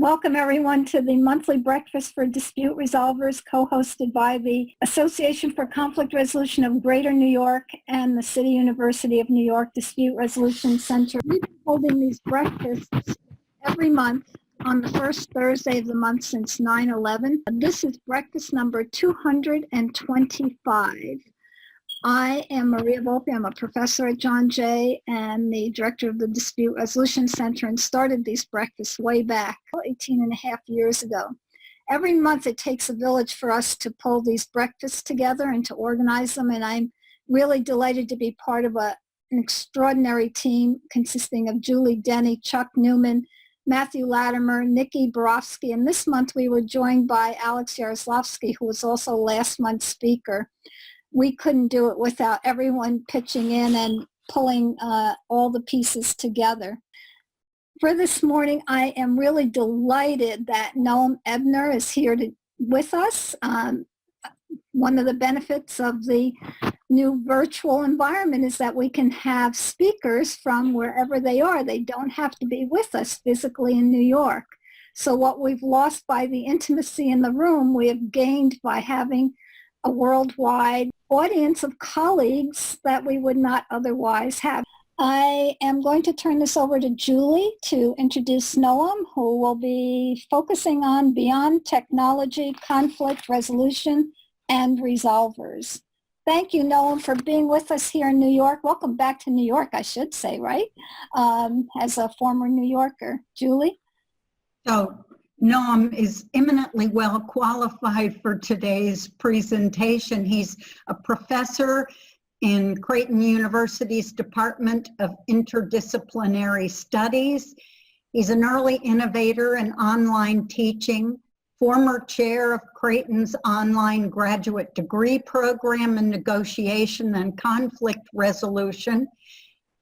Welcome everyone to the monthly Breakfast for Dispute Resolvers, co-hosted by the Association for Conflict Resolution of Greater New York and the City University of New York Dispute Resolution Center. We've been holding these breakfasts every month on the first Thursday of the month since 9/11. This is breakfast number 225. I am Maria Volpe. I'm a professor at John Jay and the director of the Dispute Resolution Center, and started these breakfasts way back 18 and a half years ago. Every month it takes a village for us to pull these breakfasts together and to organize them, and I'm really delighted to be part of an extraordinary team consisting of Julie Denny, Chuck Newman, Matthew Latimer, Nikki Borofsky, and this month we were joined by Alex Yaroslavsky, who was also last month's speaker. We couldn't do it without everyone pitching in and pulling all the pieces together. For this morning, I am really delighted that Noam Ebner is here with us. One of the benefits of the new virtual environment is that we can have speakers from wherever they are. They don't have to be with us physically in New York. So what we've lost by the intimacy in the room, we have gained by having a worldwide audience of colleagues that we would not otherwise have. I am going to turn this over to Julie to introduce Noam, who will be focusing on beyond technology, conflict resolution, and resolvers. Thank you, Noam, for being with us here in New York. Welcome back to New York, I should say, right? As a former New Yorker. Julie? So, Noam is eminently well qualified for today's presentation. He's a professor in Creighton University's Department of Interdisciplinary Studies. He's an early innovator in online teaching, former chair of Creighton's online graduate degree program in negotiation and conflict resolution.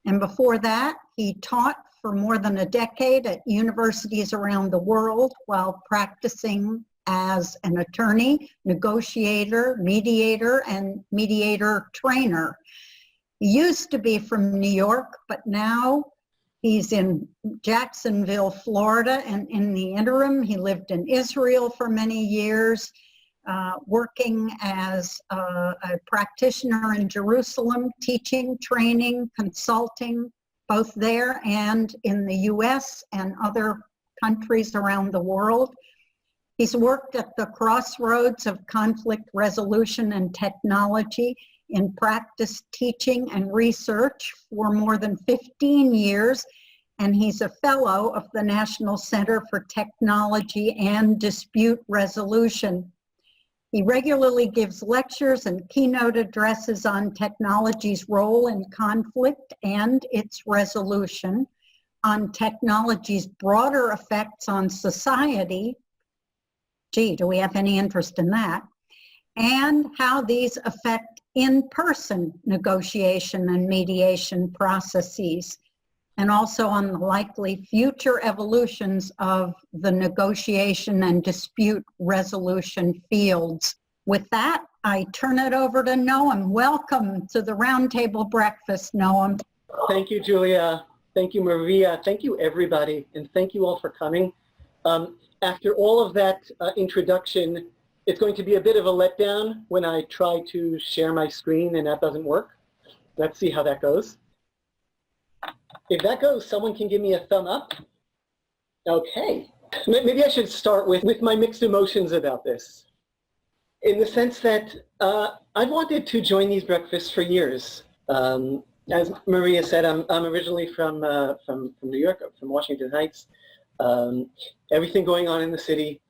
And before that, he taught for more than a decade at universities around the world while practicing as an attorney, negotiator, mediator, and mediator trainer. He used to be from New York, but now he's in Jacksonville, Florida, and in the interim, he lived in Israel for many years, working as a practitioner in Jerusalem, teaching, training, consulting, both there and in the US and other countries around the world. He's worked at the crossroads of conflict resolution and technology in practice, teaching, and research for more than 15 years, and he's a fellow of the National Center for Technology and Dispute Resolution. He regularly gives lectures and keynote addresses on technology's role in conflict and its resolution, on technology's broader effects on society. Gee, do we have any interest in that? And how these affect in-person negotiation and mediation processes, and also on the likely future evolutions of the negotiation and dispute resolution fields. With that, I turn it over to Noam. Welcome to the Roundtable Breakfast, Noam. Thank you, Julia. Thank you, Maria. Thank you, everybody. And thank you all for coming. After all of that introduction, it's going to be a bit of a letdown when I try to share my screen and that doesn't work. Let's see how that goes. If that goes, someone can give me a thumb up. Okay. Maybe I should start with my mixed emotions about this. In the sense that I've wanted to join these breakfasts for years. As Maria said, I'm originally from New York, from Washington Heights. Everything going on in the city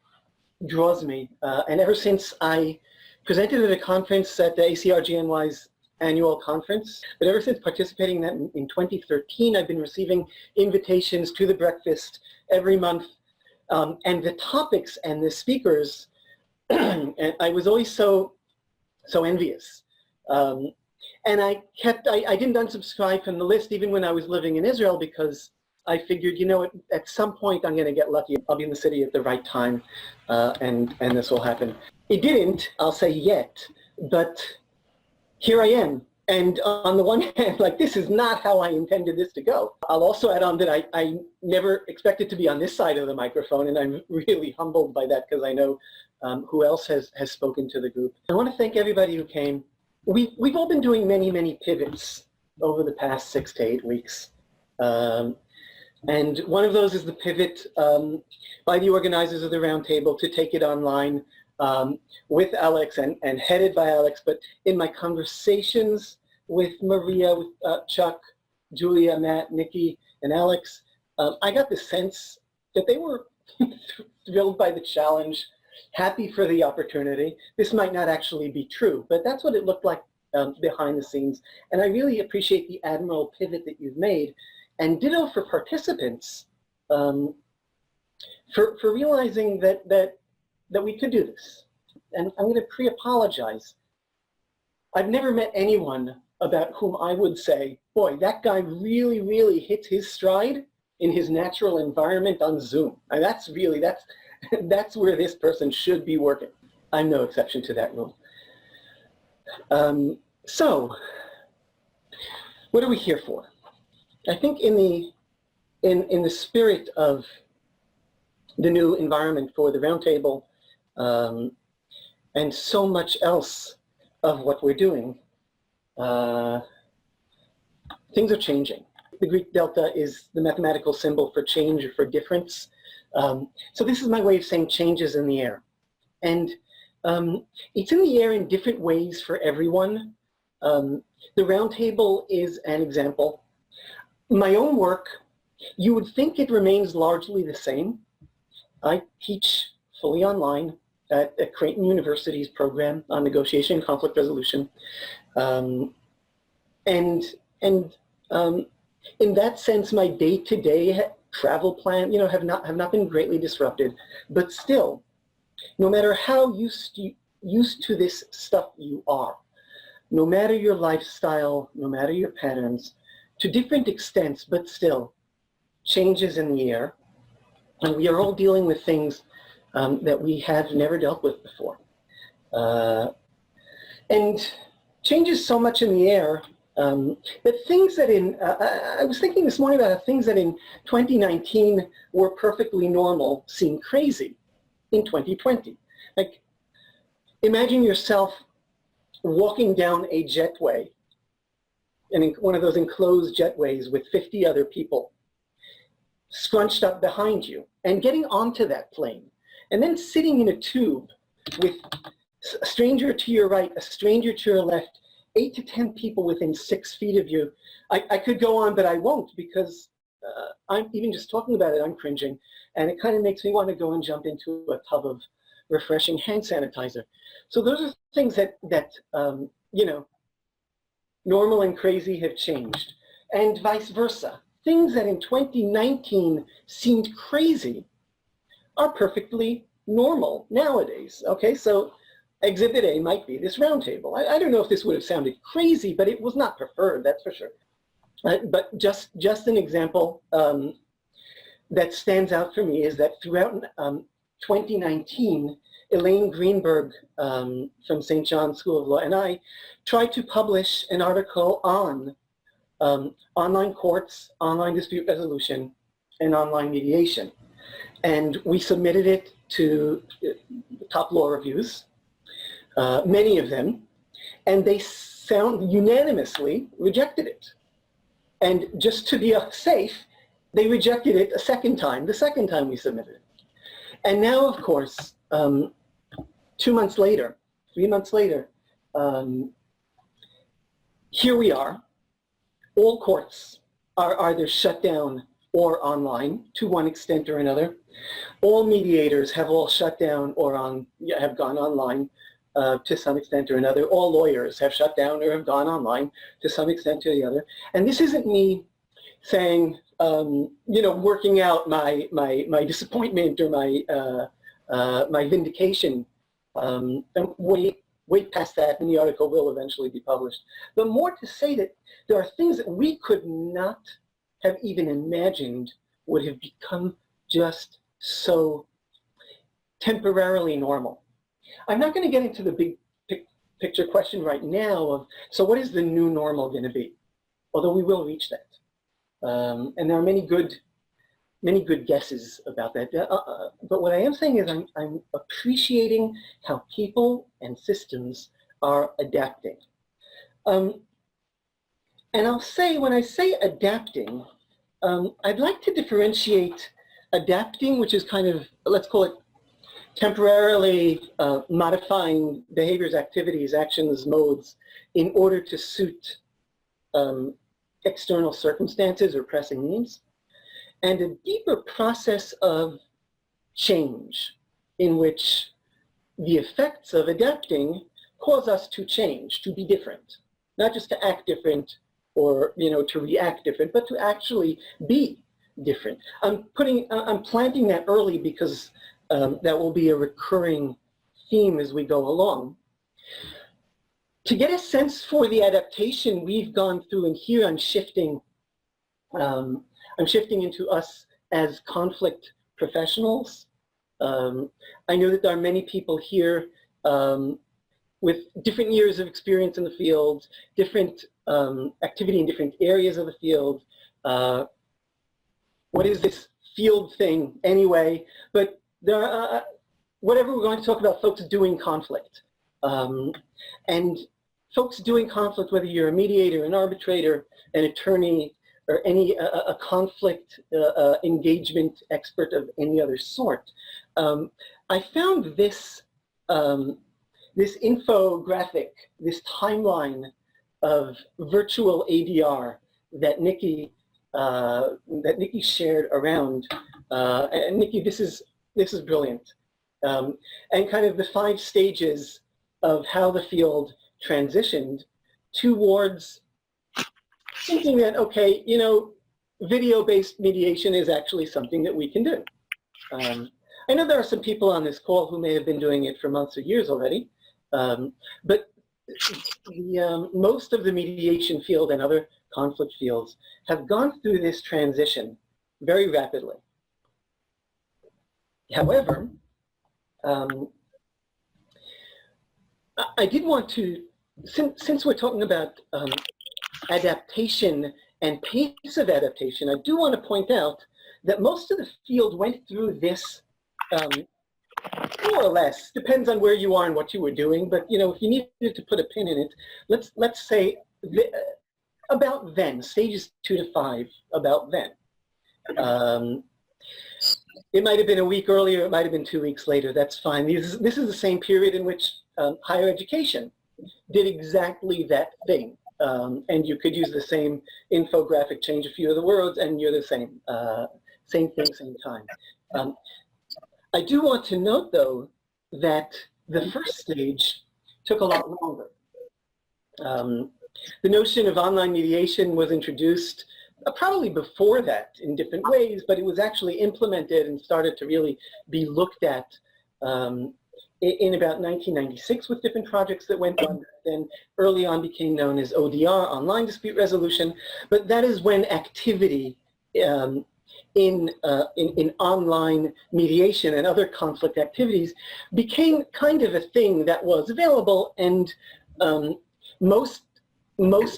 draws me. And ever since I presented at a conference at the ACR-GNY's annual conference, but ever since participating in 2013, I've been receiving invitations to the breakfast every month, and the topics and the speakers, and I was always so envious. And I didn't unsubscribe from the list even when I was living in Israel, because I figured, you know, at some point I'm going to get lucky. I'll be in the city at the right time, and this will happen. It didn't, I'll say, yet, but here I am, And on the one hand, like, this is not how I intended this to go. I'll also add on that I never expected to be on this side of the microphone, and I'm really humbled by that because I know who else has spoken to the group. I want to thank everybody who came. We've all been doing many, many pivots over the past 6 to 8 weeks. And one of those is the pivot by the organizers of the roundtable to take it online with Alex and headed by Alex. But in my conversations with Maria, with Chuck, Julia, Matt, Nikki, and Alex, I got the sense that they were thrilled by the challenge, happy for the opportunity. This might not actually be true, but that's what it looked like behind the scenes. And I really appreciate the admirable pivot that you've made. And ditto for participants, for realizing that we could do this. And I'm going to pre-apologize. I've never met anyone about whom I would say, boy, that guy really, really hits his stride in his natural environment on Zoom. And that's where this person should be working. I'm no exception to that rule. So, what are we here for? I think in the spirit of the new environment for the roundtable and so much else of what we're doing, things are changing. The Greek delta is the mathematical symbol for change or for difference. So this is my way of saying change is in the air. And it's in the air in different ways for everyone. The roundtable is an example. My own work, you would think it remains largely the same. I teach fully online at Creighton University's program on negotiation and conflict resolution. In that sense, my day-to-day travel plan, have not been greatly disrupted. But still, no matter how used to this stuff you are, no matter your lifestyle, no matter your patterns, to different extents, but still, changes in the air. And we are all dealing with things that we have never dealt with before. And change is so much in the air that things that I was thinking this morning about things that in 2019 were perfectly normal seem crazy in 2020. Like, imagine yourself walking down a jetway, and in one of those enclosed jetways with 50 other people scrunched up behind you, and getting onto that plane, and then sitting in a tube with a stranger to your right, a stranger to your left, 8 to 10 people within 6 feet of you. I could go on, but I won't, because I'm even just talking about it, I'm cringing, and it kind of makes me want to go and jump into a tub of refreshing hand sanitizer. So those are things that normal and crazy have changed, and vice versa. Things that in 2019 seemed crazy are perfectly normal nowadays. Okay, so Exhibit A might be this roundtable. I don't know if this would have sounded crazy, but it was not preferred, that's for sure. But just an example that stands out for me is that throughout 2019, Elaine Greenberg from St. John's School of Law and I tried to publish an article on online courts, online dispute resolution, and online mediation. And we submitted it to the top law reviews, many of them, and they unanimously rejected it. And just to be safe, they rejected it a second time, the second time we submitted it. And now, of course, 2 months later, 3 months later, here we are. All courts are either shut down or online to one extent or another. All mediators have all shut down or have gone online to some extent or another. All lawyers have shut down or have gone online to some extent or the other. And this isn't me saying, working out my disappointment or my vindication. And wait past that, and the article will eventually be published. But more to say that there are things that we could not have even imagined would have become just so temporarily normal. I'm not going to get into the picture question right now of, so what is the new normal going to be? Although we will reach that. And there are many good guesses about that. But what I am saying is I'm appreciating how people and systems are adapting. And I'll say, when I say adapting, I'd like to differentiate adapting, which is kind of, let's call it temporarily modifying behaviors, activities, actions, modes in order to suit external circumstances or pressing needs, and a deeper process of change in which the effects of adapting cause us to change, to be different, not just to act different or to react different, but to actually be different. I'm planting that early because that will be a recurring theme as we go along. To get a sense for the adaptation we've gone through, and here I'm shifting into us as conflict professionals. I know that there are many people here with different years of experience in the field, different activity in different areas of the field. What is this field thing anyway? But there are, whatever we're going to talk about, folks doing conflict. And folks doing conflict, whether you're a mediator, an arbitrator, an attorney, or a conflict engagement expert of any other sort, I found this this infographic, this timeline of virtual ADR that Nikki shared around. And Nikki, this is brilliant, and kind of the 5 stages of how the field transitioned towards thinking that, okay, video-based mediation is actually something that we can do. I know there are some people on this call who may have been doing it for months or years already, but most of the mediation field and other conflict fields have gone through this transition very rapidly. However, I did want to, since we're talking about adaptation and pace of adaptation, I do want to point out that most of the field went through this more or less, depends on where you are and what you were doing, but if you needed to put a pin in it, let's say about then, stages 2 to 5, about then. It might have been a week earlier, it might have been 2 weeks later, that's fine. This is the same period in which higher education did exactly that thing. And you could use the same infographic, change a few of the words, and you're the same. Same thing, same time. I do want to note, though, that the first stage took a lot longer. The notion of online mediation was introduced probably before that in different ways, but it was actually implemented and started to really be looked at in about 1996 with different projects that went on, then early on became known as ODR, online dispute resolution, but that is when activity in online mediation and other conflict activities became kind of a thing that was available, and most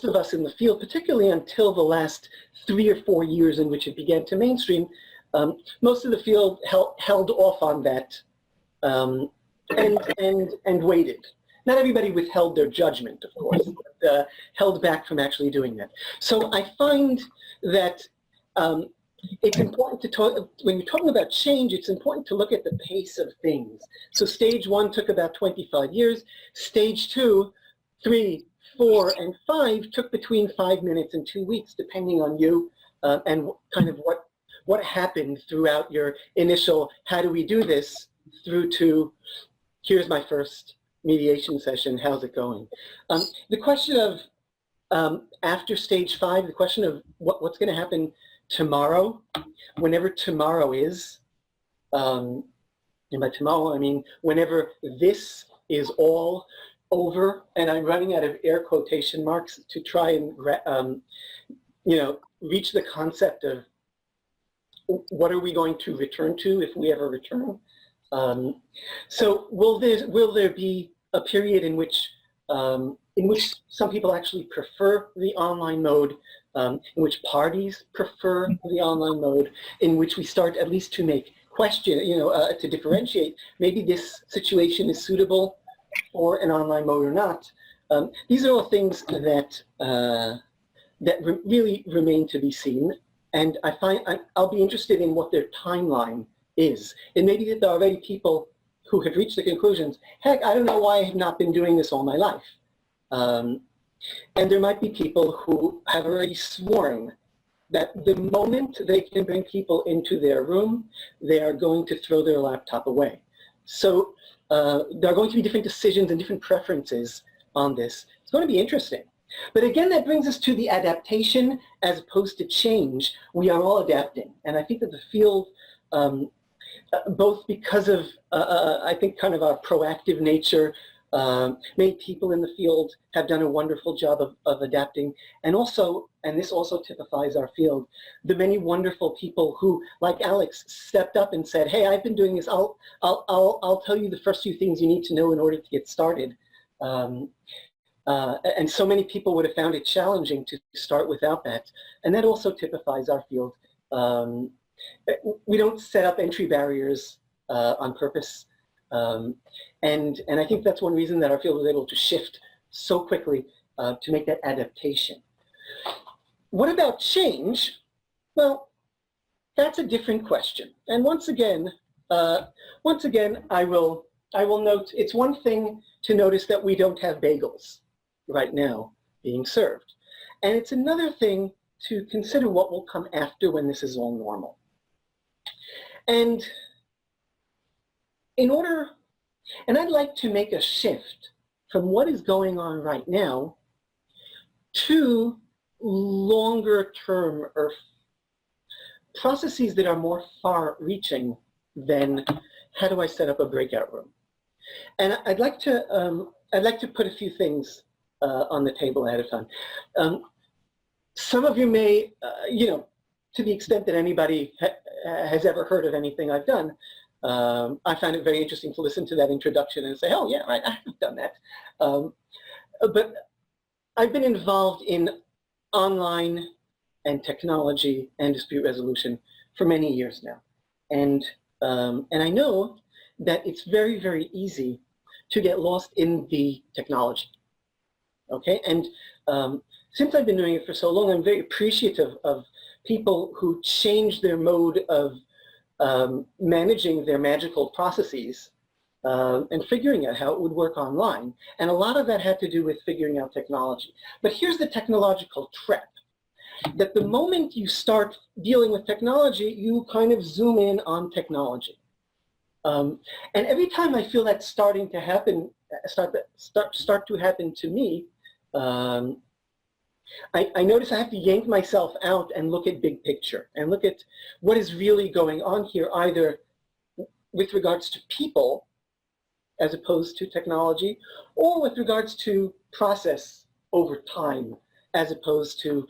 of us in the field, particularly until the last 3 or 4 years in which it began to mainstream, most of the field held off on that and waited. Not everybody withheld their judgment, of course, but held back from actually doing that. So I find that it's important to talk, when you're talking about change, it's important to look at the pace of things. So stage 1 took about 25 years. Stage 2, 3, 4, and 5 took between 5 minutes and 2 weeks, depending on you and kind of what happened throughout your initial, how do we do this, through to, here's my first mediation session, how's it going? The question of, after stage 5, the question of what's going to happen tomorrow, whenever tomorrow is, and by tomorrow I mean whenever this is all over, and I'm running out of air quotation marks to try and reach the concept of what are we going to return to if we ever return. So will there be a period in which in which some people actually prefer the online mode, in which parties prefer the online mode, in which we start at least to make to differentiate, maybe this situation is suitable for an online mode or not. These are all things that really remain to be seen, and I'll be interested in what their timeline is. It may be that there are already people who have reached the conclusions, heck, I don't know why I have not been doing this all my life. And there might be people who have already sworn that the moment they can bring people into their room, they are going to throw their laptop away. So there are going to be different decisions and different preferences on this. It's going to be interesting. But again, that brings us to the adaptation as opposed to change. We are all adapting. And I think that the field, both because of, I think, kind of our proactive nature, many people in the field have done a wonderful job of adapting, and also, and this also typifies our field, the many wonderful people who, like Alex, stepped up and said, hey, I've been doing this, I'll tell you the first few things you need to know in order to get started. And so many people would have found it challenging to start without that, and that also typifies our field. We don't set up entry barriers on purpose. And I think that's one reason that our field was able to shift so quickly to make that adaptation. What about change? Well, that's a different question. And once again, I will note it's one thing to notice that we don't have bagels right now being served. And it's another thing to consider what will come after when this is all normal. And I'd like to make a shift from what is going on right now to longer term or processes that are more far reaching than how do I set up a breakout room. And I'd like to put a few things on the table ahead of time. Some of you may, to the extent that anybody has ever heard of anything I've done, I find it very interesting to listen to that introduction and say, oh yeah, right, I've done that. But I've been involved in online and technology and dispute resolution for many years now. And I know that it's very, very easy to get lost in the technology. Okay, and since I've been doing it for so long, I'm very appreciative of people who change their mode of managing their magical processes and figuring out how it would work online. And a lot of that had to do with figuring out technology. But here's the technological trap, that the moment you start dealing with technology, you kind of zoom in on technology. And every time I feel that starting to happen, start to happen to me, I notice I have to yank myself out and look at big picture and look at what is really going on here, either with regards to people as opposed to technology, or with regards to process over time as opposed to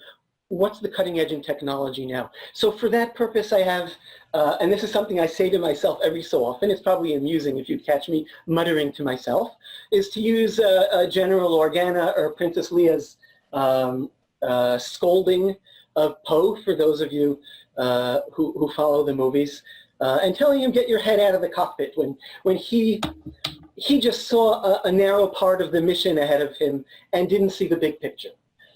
what's the cutting edge in technology now. So for that purpose I have, and this is something I say to myself every so often, it's probably amusing if you catch me muttering to myself, is to use General Organa or Princess Leia's scolding of Poe, for those of you who follow the movies, and telling him, get your head out of the cockpit, when he just saw a narrow part of the mission ahead of him and didn't see the big picture.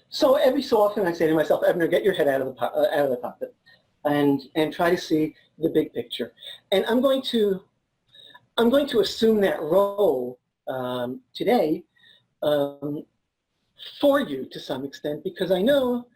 So every so often I say to myself, Ebner, get your head out of the cockpit and try to see the big picture. And I'm going to assume that role today for you to some extent, because I know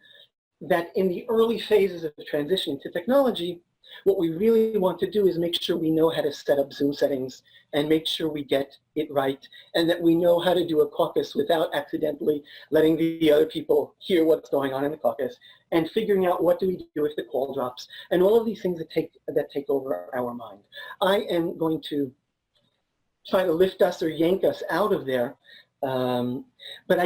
that in the early phases of the transition to technology, what we really want to do is make sure we know how to set up Zoom settings and make sure we get it right, and that we know how to do a caucus without accidentally letting the other people hear what's going on in the caucus, and figuring out what do we do if the call drops, and all of these things that take over our mind. I am going to try to lift us or yank us out of there, but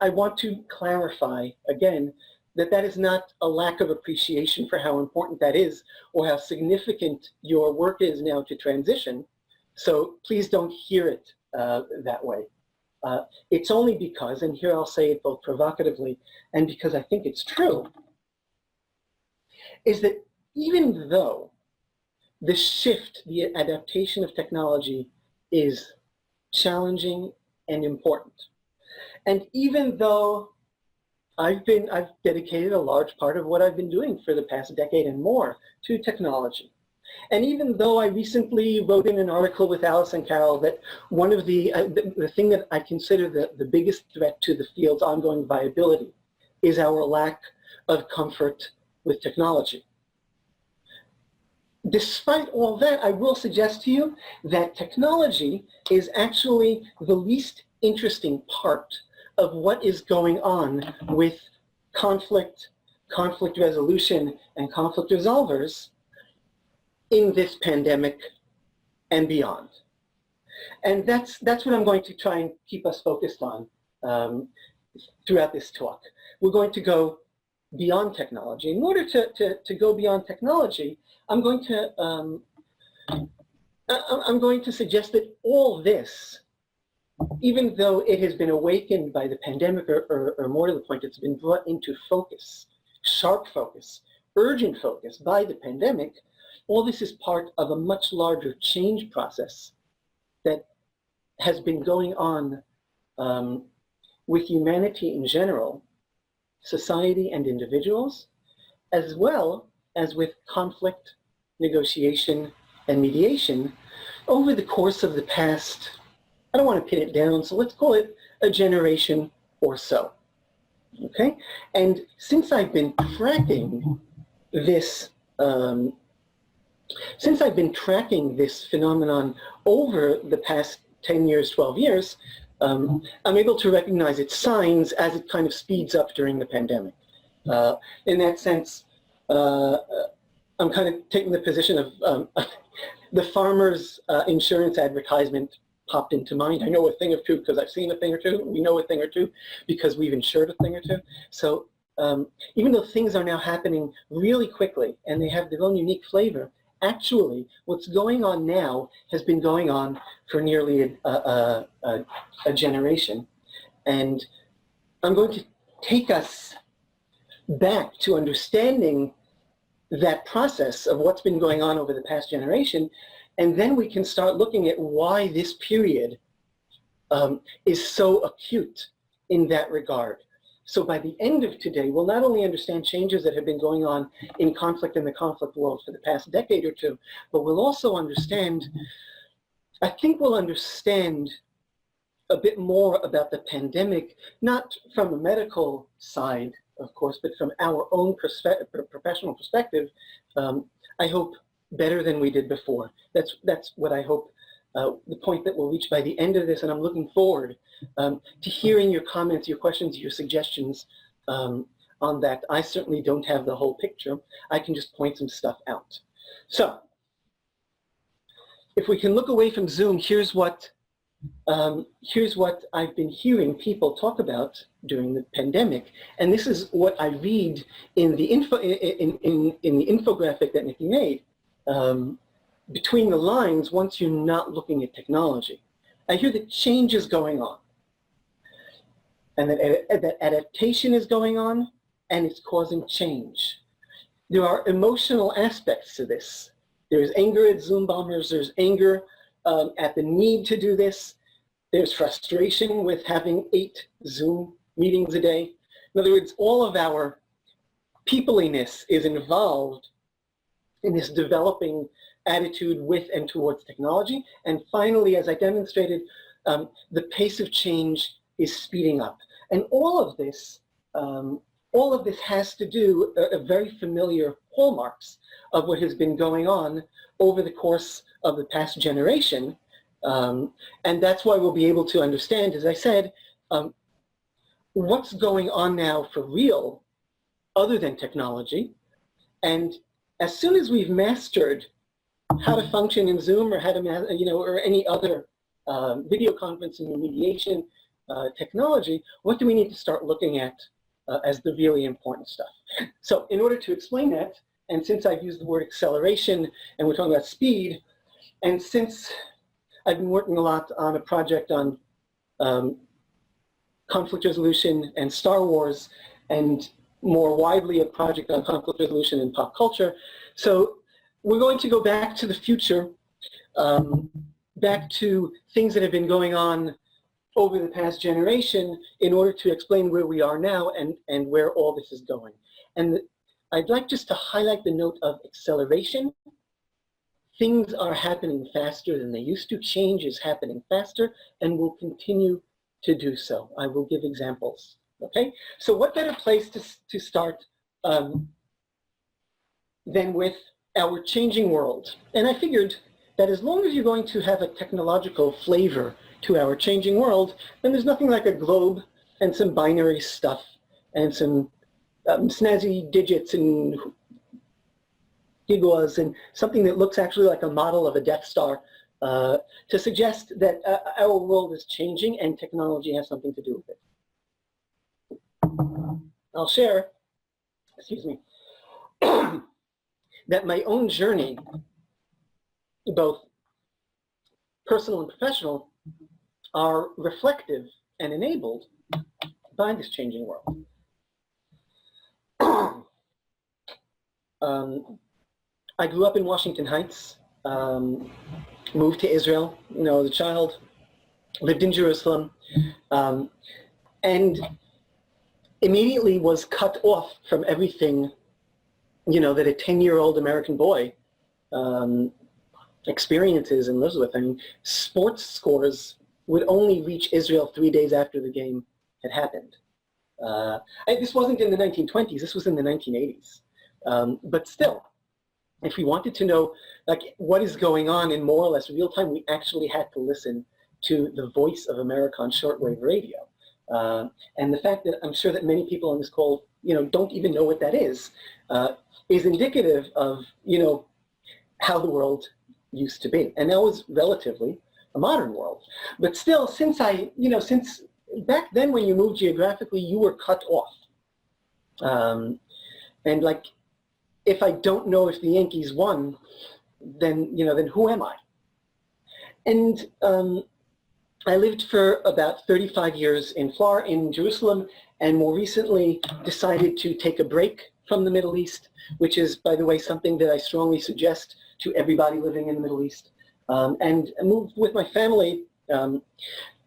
I want to clarify again that is not a lack of appreciation for how important that is or how significant your work is now to transition. So please don't hear it that way. It's only because, and here I'll say it both provocatively and because I think it's true, is that even though the shift, the adaptation of technology is challenging and important, and even though I've dedicated a large part of what I've been doing for the past decade and more to technology. And even though I recently wrote in an article with Alice and Carol that one of the thing that I consider the biggest threat to the field's ongoing viability is our lack of comfort with technology. Despite all that, I will suggest to you that technology is actually the least interesting part of what is going on with conflict resolution, and conflict resolvers in this pandemic and beyond. And that's what I'm going to try and keep us focused on throughout this talk. We're going to go beyond technology. In order to go beyond technology, I'm going to suggest that all this, even though it has been awakened by the pandemic, or more to the point, it's been brought into focus, sharp focus, urgent focus by the pandemic, all this is part of a much larger change process that has been going on with humanity in general, society and individuals, as well as with conflict, negotiation, and mediation over the course of the past, I don't want to pin it down, so let's call it a generation or so. Okay? And since I've been tracking this phenomenon over the past 10 years, 12 years, I'm able to recognize its signs as it kind of speeds up during the pandemic. In that sense, I'm kind of taking the position of the farmer's insurance advertisement popped into mind. I know a thing or two because I've seen a thing or two. We know a thing or two because we've insured a thing or two. So even though things are now happening really quickly and they have their own unique flavor, actually what's going on now has been going on for nearly a generation. And I'm going to take us back to understanding that process of what's been going on over the past generation, and then we can start looking at why this period is so acute in that regard. So by the end of today, we'll not only understand changes that have been going on in conflict in the conflict world for the past decade or two, but we'll also understand, I think we'll understand a bit more about the pandemic, not from a medical side, of course, but from our own professional perspective, I hope better than we did before. That's what I hope, the point that we'll reach by the end of this, and I'm looking forward to hearing your comments, your questions, your suggestions on that. I certainly don't have the whole picture. I can just point some stuff out. So, if we can look away from Zoom, here's what I've been hearing people talk about during the pandemic, and this is what I read in the infographic that Nikki made. Between the lines, once you're not looking at technology, I hear that change is going on, and that adaptation is going on, and it's causing change. There are emotional aspects to this. There's anger at Zoom bombers. There's anger at the need to do this. There's frustration with having 8 Zoom meetings a day. In other words, all of our peopliness is involved in this developing attitude with and towards technology. And finally, as I demonstrated, the pace of change is speeding up. And all of this has to do very familiar hallmarks of what has been going on over the course of the past generation. And that's why we'll be able to understand, as I said, what's going on now for real other than technology. And as soon as we've mastered how to function in Zoom or how to, or any other video conferencing or mediation technology, what do we need to start looking at as the really important stuff? So in order to explain that, and since I've used the word acceleration and we're talking about speed, and since I've been working a lot on a project on conflict resolution and Star Wars, and more widely a project on conflict resolution in pop culture. So we're going to go back to the future, back to things that have been going on over the past generation in order to explain where we are now and where all this is going. And I'd like just to highlight the note of acceleration. Things are happening faster than they used to. Change is happening faster and will continue to do so. I will give examples, okay? So what better place to start than with our changing world? And I figured that as long as you're going to have a technological flavor to our changing world, then there's nothing like a globe and some binary stuff and some snazzy digits and gigawatts and something that looks actually like a model of a Death Star to suggest that our world is changing and technology has something to do with it. I'll share, excuse me, that my own journey, both personal and professional, are reflective and enabled by this changing world. I grew up in Washington Heights, moved to Israel, as a child, lived in Jerusalem, and immediately was cut off from everything, that a 10-year-old American boy experiences and lives with. I mean, sports scores would only reach Israel 3 days after the game had happened. This wasn't in the 1920s, this was in the 1980s. But still, if we wanted to know what is going on in more or less real time, we actually had to listen to the voice of America on shortwave radio. And the fact that I'm sure that many people on this call, don't even know what that is indicative of, how the world used to be. And that was relatively a modern world. But still, since back then when you moved geographically, you were cut off. And if I don't know if the Yankees won, then who am I? And I lived for about 35 years in Jerusalem, and more recently decided to take a break from the Middle East, which is, by the way, something that I strongly suggest to everybody living in the Middle East, and moved with my family,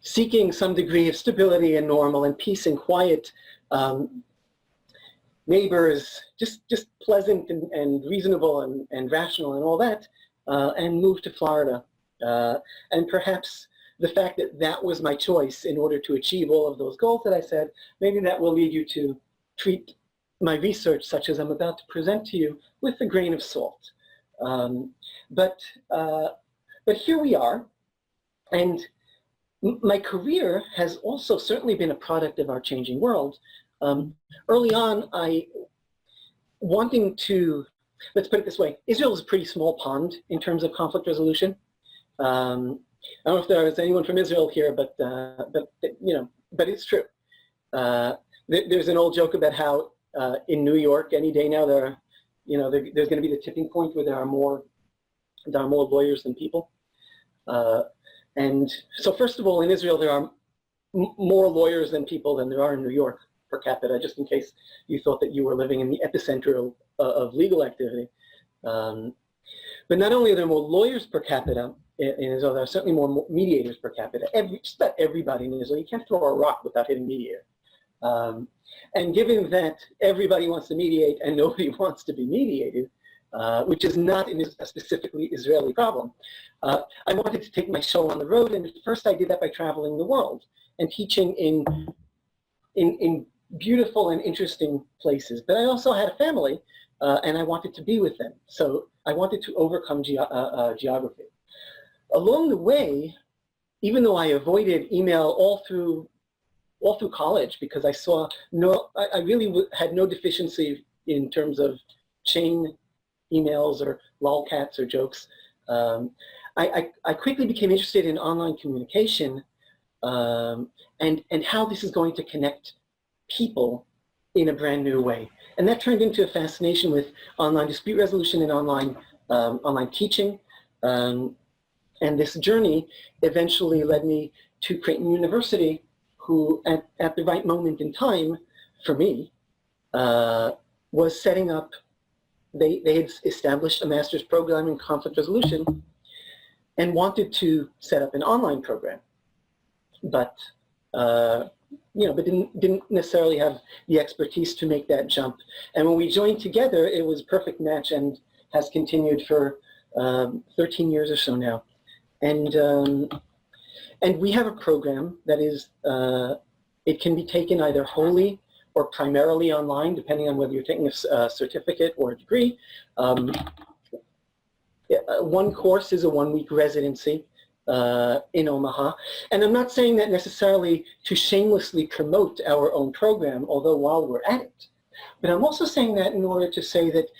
seeking some degree of stability and normal and peace and quiet, neighbors, just pleasant and reasonable and rational and all that, and moved to Florida. And perhaps the fact that that was my choice in order to achieve all of those goals that I said, maybe that will lead you to treat my research, such as I'm about to present to you, with a grain of salt. But here we are, and my career has also certainly been a product of our changing world. Early on, let's put it this way, Israel is a pretty small pond in terms of conflict resolution. I don't know if there is anyone from Israel here, but it's true. There's an old joke about how in New York, any day now, there's going to be the tipping point where there are more lawyers than people. And so first of all, in Israel, there are more lawyers than people than there are in New York per capita, just in case you thought that you were living in the epicenter of legal activity. But not only are there more lawyers per capita in Israel, there are certainly more mediators per capita. Just about everybody in Israel, you can't throw a rock without hitting mediator. And given that everybody wants to mediate and nobody wants to be mediated, which is not a specifically Israeli problem, I wanted to take my show on the road, and first I did that by traveling the world and teaching in beautiful and interesting places. But I also had a family, and I wanted to be with them. So I wanted to overcome geography. Along the way, even though I avoided email all through college, because I really had no deficiency in terms of chain emails or lolcats or jokes. I quickly became interested in online communication and how this is going to connect people in a brand new way. And that turned into a fascination with online dispute resolution and online teaching. And this journey eventually led me to Creighton University, who at the right moment in time, for me, was setting up, they had established a master's program in conflict resolution and wanted to set up an online program, but but didn't necessarily have the expertise to make that jump. And when we joined together, it was a perfect match and has continued for 13 years or so now. And we have a program that is, it can be taken either wholly or primarily online, depending on whether you're taking a certificate or a degree. One course is a one-week residency in Omaha. And I'm not saying that necessarily to shamelessly promote our own program, although while we're at it. But I'm also saying that in order to say that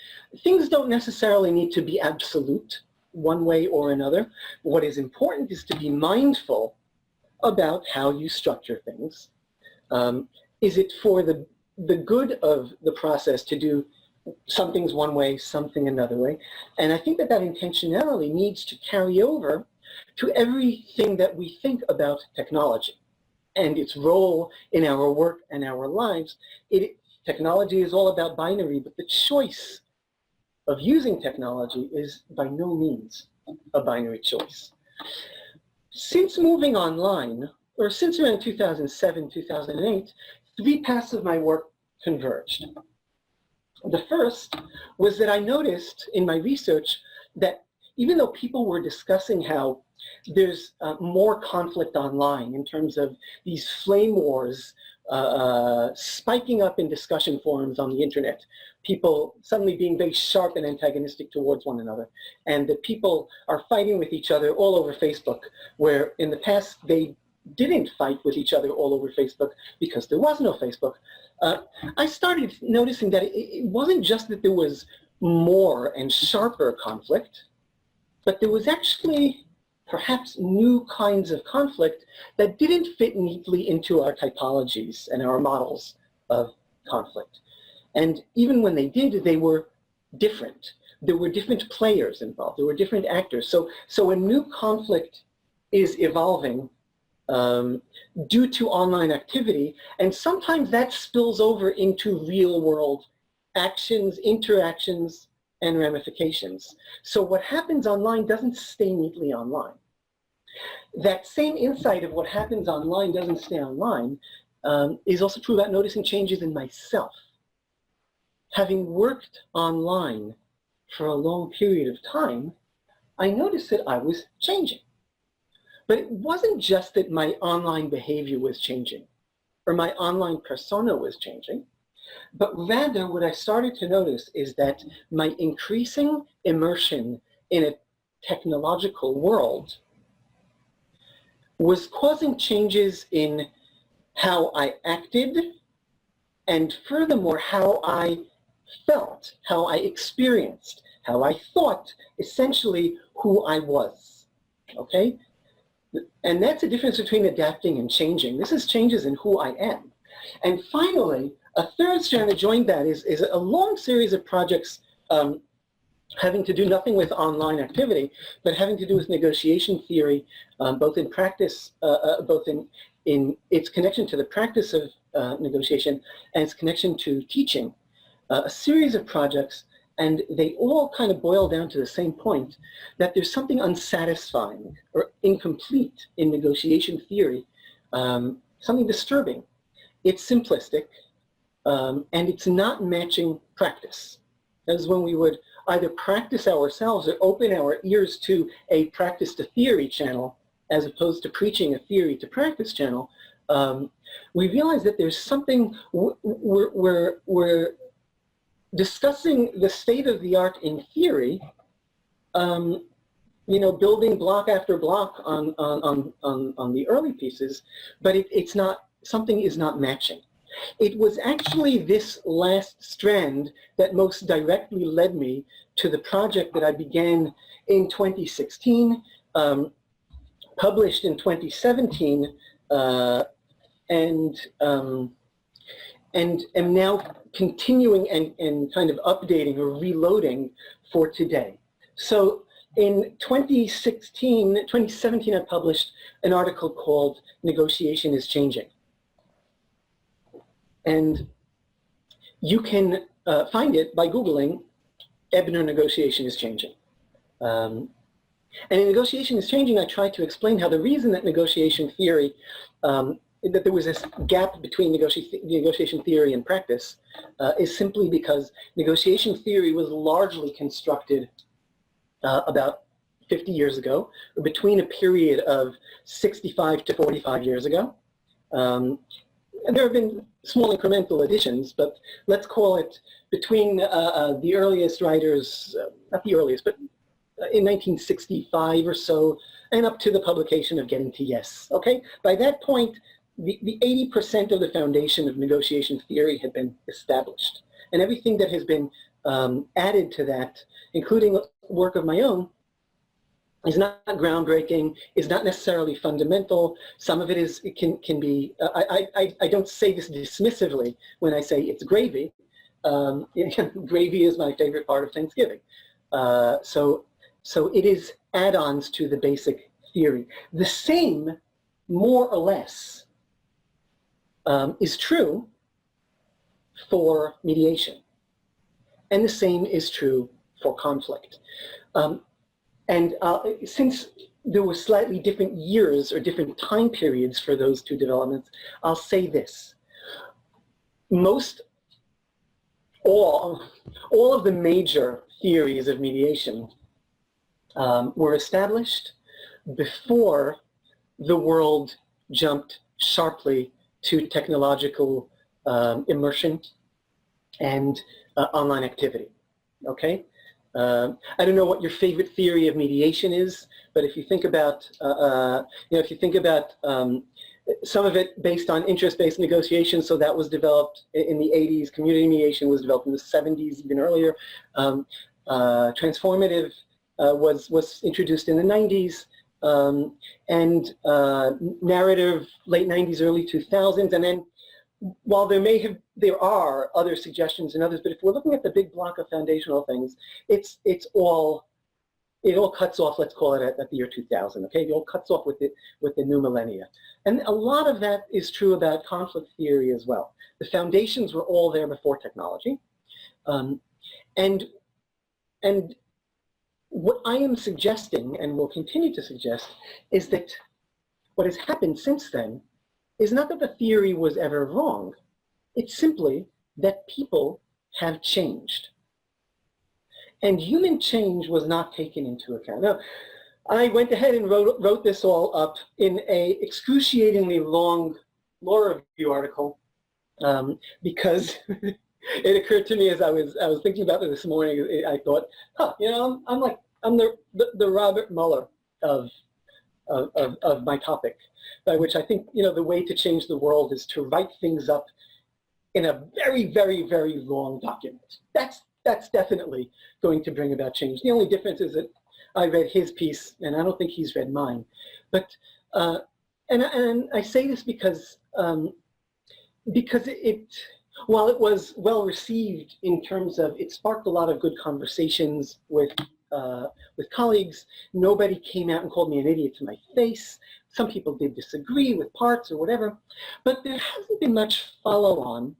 things don't necessarily need to be absolute one way or another. What is important is to be mindful about how you structure things. Is it for the good of the process to do some things one way, something another way? And I think that that intentionality needs to carry over to everything that we think about technology and its role in our work and our lives. Technology is all about binary, but the choice of using technology is by no means a binary choice. Since moving online, or since around 2007, 2008, 3 paths of my work converged. The first was that I noticed in my research that even though people were discussing how there's more conflict online in terms of these flame wars spiking up in discussion forums on the internet, people suddenly being very sharp and antagonistic towards one another, and that people are fighting with each other all over Facebook, where in the past they didn't fight with each other all over Facebook because there was no Facebook. I started noticing that it wasn't just that there was more and sharper conflict, but there was actually perhaps new kinds of conflict that didn't fit neatly into our typologies and our models of conflict. And even when they did, they were different. There were different players involved. There were different actors. So a new conflict is evolving due to online activity, and sometimes that spills over into real-world actions, interactions, and ramifications. So what happens online doesn't stay neatly online. That same insight of what happens online doesn't stay online is also true about noticing changes in myself. Having worked online for a long period of time, I noticed that I was changing. But it wasn't just that my online behavior was changing or my online persona was changing, but rather what I started to notice is that my increasing immersion in a technological world was causing changes in how I acted, and furthermore, how I felt, how I experienced, how I thought, essentially who I was, okay? And that's the difference between adapting and changing. This is changes in who I am. And finally, a third strand that joined that is a long series of projects having to do nothing with online activity, but having to do with negotiation theory, both in practice, both in its connection to the practice of negotiation and its connection to teaching. A series of projects, and they all kind of boil down to the same point, that there's something unsatisfying or incomplete in negotiation theory, something disturbing. It's simplistic, and it's not matching practice. That is when we would either practice ourselves or open our ears to a practice to theory channel, as opposed to preaching a theory to practice channel, we realize that there's something, we're discussing the state of the art in theory, building block after block on the early pieces, but it's not, something is not matching. It was actually this last strand that most directly led me to the project that I began in 2016, published in 2017, and am now continuing and kind of updating or reloading for today. So in 2017, I published an article called "Negotiation is Changing." And you can find it by Googling Ebner negotiation is changing. And in negotiation is changing, I tried to explain how the reason that negotiation theory, that there was this gap between negotiation theory and practice is simply because negotiation theory was largely constructed about 50 years ago, or between a period of 65 to 45 years ago. And there have been small incremental additions, but let's call it between the earliest writers, not the earliest, but in 1965 or so, and up to the publication of Getting to Yes, okay? By that point, the 80% of the foundation of negotiation theory had been established. And everything that has been added to that, including work of my own, is not groundbreaking, is not necessarily fundamental. Some of it can be, I don't say this dismissively when I say it's gravy. Gravy is my favorite part of Thanksgiving. So it is add-ons to the basic theory. The same, more or less, is true for mediation. And the same is true for conflict. And since there were slightly different years or different time periods for those two developments, I'll say this. All of the major theories of mediation were established before the world jumped sharply to technological immersion and online activity, okay? I don't know what your favorite theory of mediation is, but if you think about, some of it based on interest-based negotiation, so that was developed in the 80s. Community mediation was developed in the 70s, even earlier. Transformative was introduced in the 90s, and narrative late 90s, early 2000s, and then while there are other suggestions and others, but if we're looking at the big block of foundational things, it all cuts off, let's call it at the year 2000, okay? It all cuts off with the new millennia. And a lot of that is true about conflict theory as well. The foundations were all there before technology. And what I am suggesting, and will continue to suggest, is that what has happened since then is not that the theory was ever wrong. It's simply that people have changed. And human change was not taken into account. Now, I went ahead and wrote this all up in a excruciatingly long law review article because it occurred to me as I was thinking about it this morning. I thought, I'm the Robert Mueller of my topic, by which I think the way to change the world is to write things up in a very, very, very long document. That's definitely going to bring about change. The only difference is that I read his piece, and I don't think he's read mine. But and I say this because while it was well received in terms of it sparked a lot of good conversations with colleagues, nobody came out and called me an idiot to my face. Some people did disagree with parts or whatever, but there hasn't been much follow-on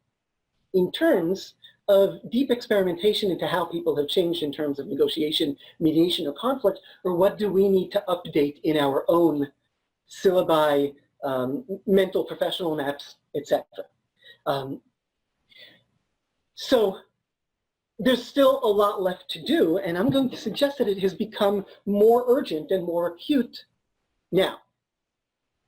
in terms of deep experimentation into how people have changed in terms of negotiation, mediation, or conflict, or what do we need to update in our own syllabi, mental professional maps, etc. So there's still a lot left to do, and I'm going to suggest that it has become more urgent and more acute now,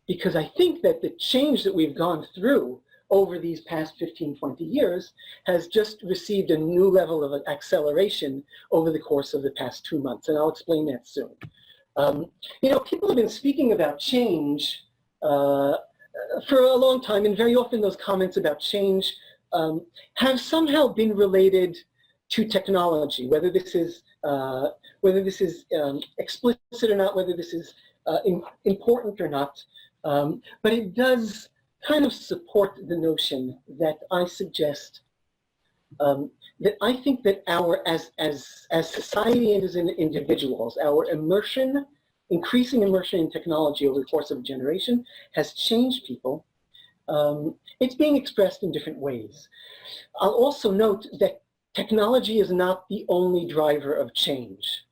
because I think that the change that we've gone through over these past 15, 20 years has just received a new level of acceleration over the course of the past 2 months, and I'll explain that soon. People have been speaking about change for a long time, and very often those comments about change have somehow been related to technology, whether this is explicit or not, whether this is important or not, but it does kind of support the notion that I suggest, that I think that as society and as individuals, our increasing immersion in technology over the course of a generation has changed people It's being expressed in different ways. I'll also note that technology is not the only driver of change.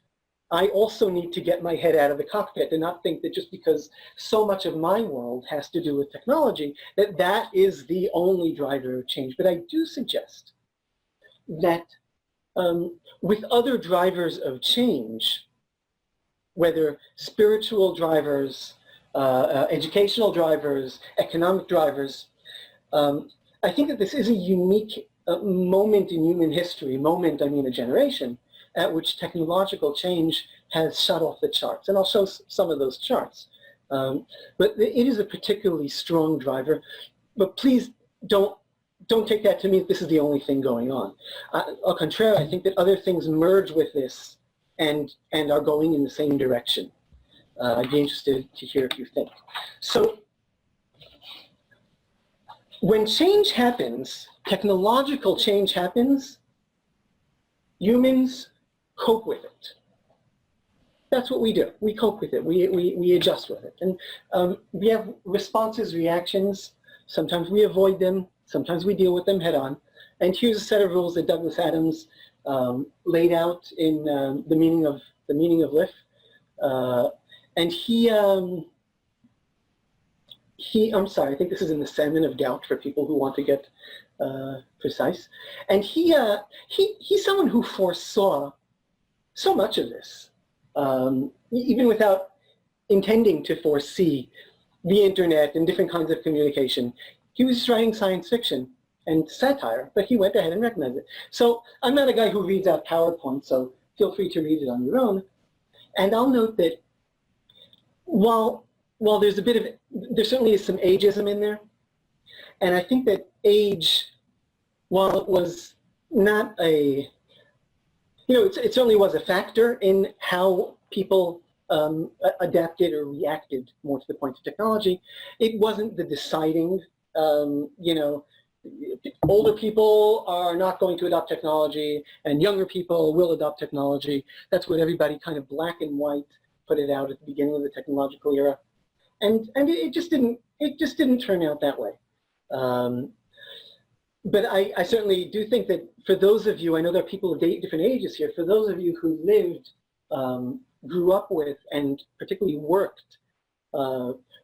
I also need to get my head out of the cockpit and not think that just because so much of my world has to do with technology, that that is the only driver of change. But I do suggest that with other drivers of change, whether spiritual drivers, educational drivers, economic drivers, I think that this is a unique moment in human history, moment, I mean a generation, at which technological change has shot off the charts. And I'll show some of those charts. But it is a particularly strong driver. But please don't take that to mean that this is the only thing going on. Au contraire, I think that other things merge with this and are going in the same direction. I'd be interested to hear if you think. So when change happens, technological change happens, humans cope with it. That's what we do. We cope with it. We adjust with it. And we have responses, reactions. Sometimes we avoid them. Sometimes we deal with them head on. And here's a set of rules that Douglas Adams laid out in the meaning of life. And I'm sorry, I think this is in the Salmon of Doubt for people who want to get precise. And he's someone who foresaw so much of this, even without intending to foresee the internet and different kinds of communication. He was writing science fiction and satire, but he went ahead and recognized it. So I'm not a guy who reads out PowerPoint, so feel free to read it on your own. And I'll note that while there's there certainly is some ageism in there, and I think that age, while it was not a, it certainly was a factor in how people adapted or reacted more to the point of technology. It wasn't the deciding, older people are not going to adopt technology and younger people will adopt technology. That's what everybody kind of black and white put it out at the beginning of the technological era. And it just didn't turn out that way. But I certainly do think that for those of you, I know there are people of different ages here, for those of you who lived, grew up with, and particularly worked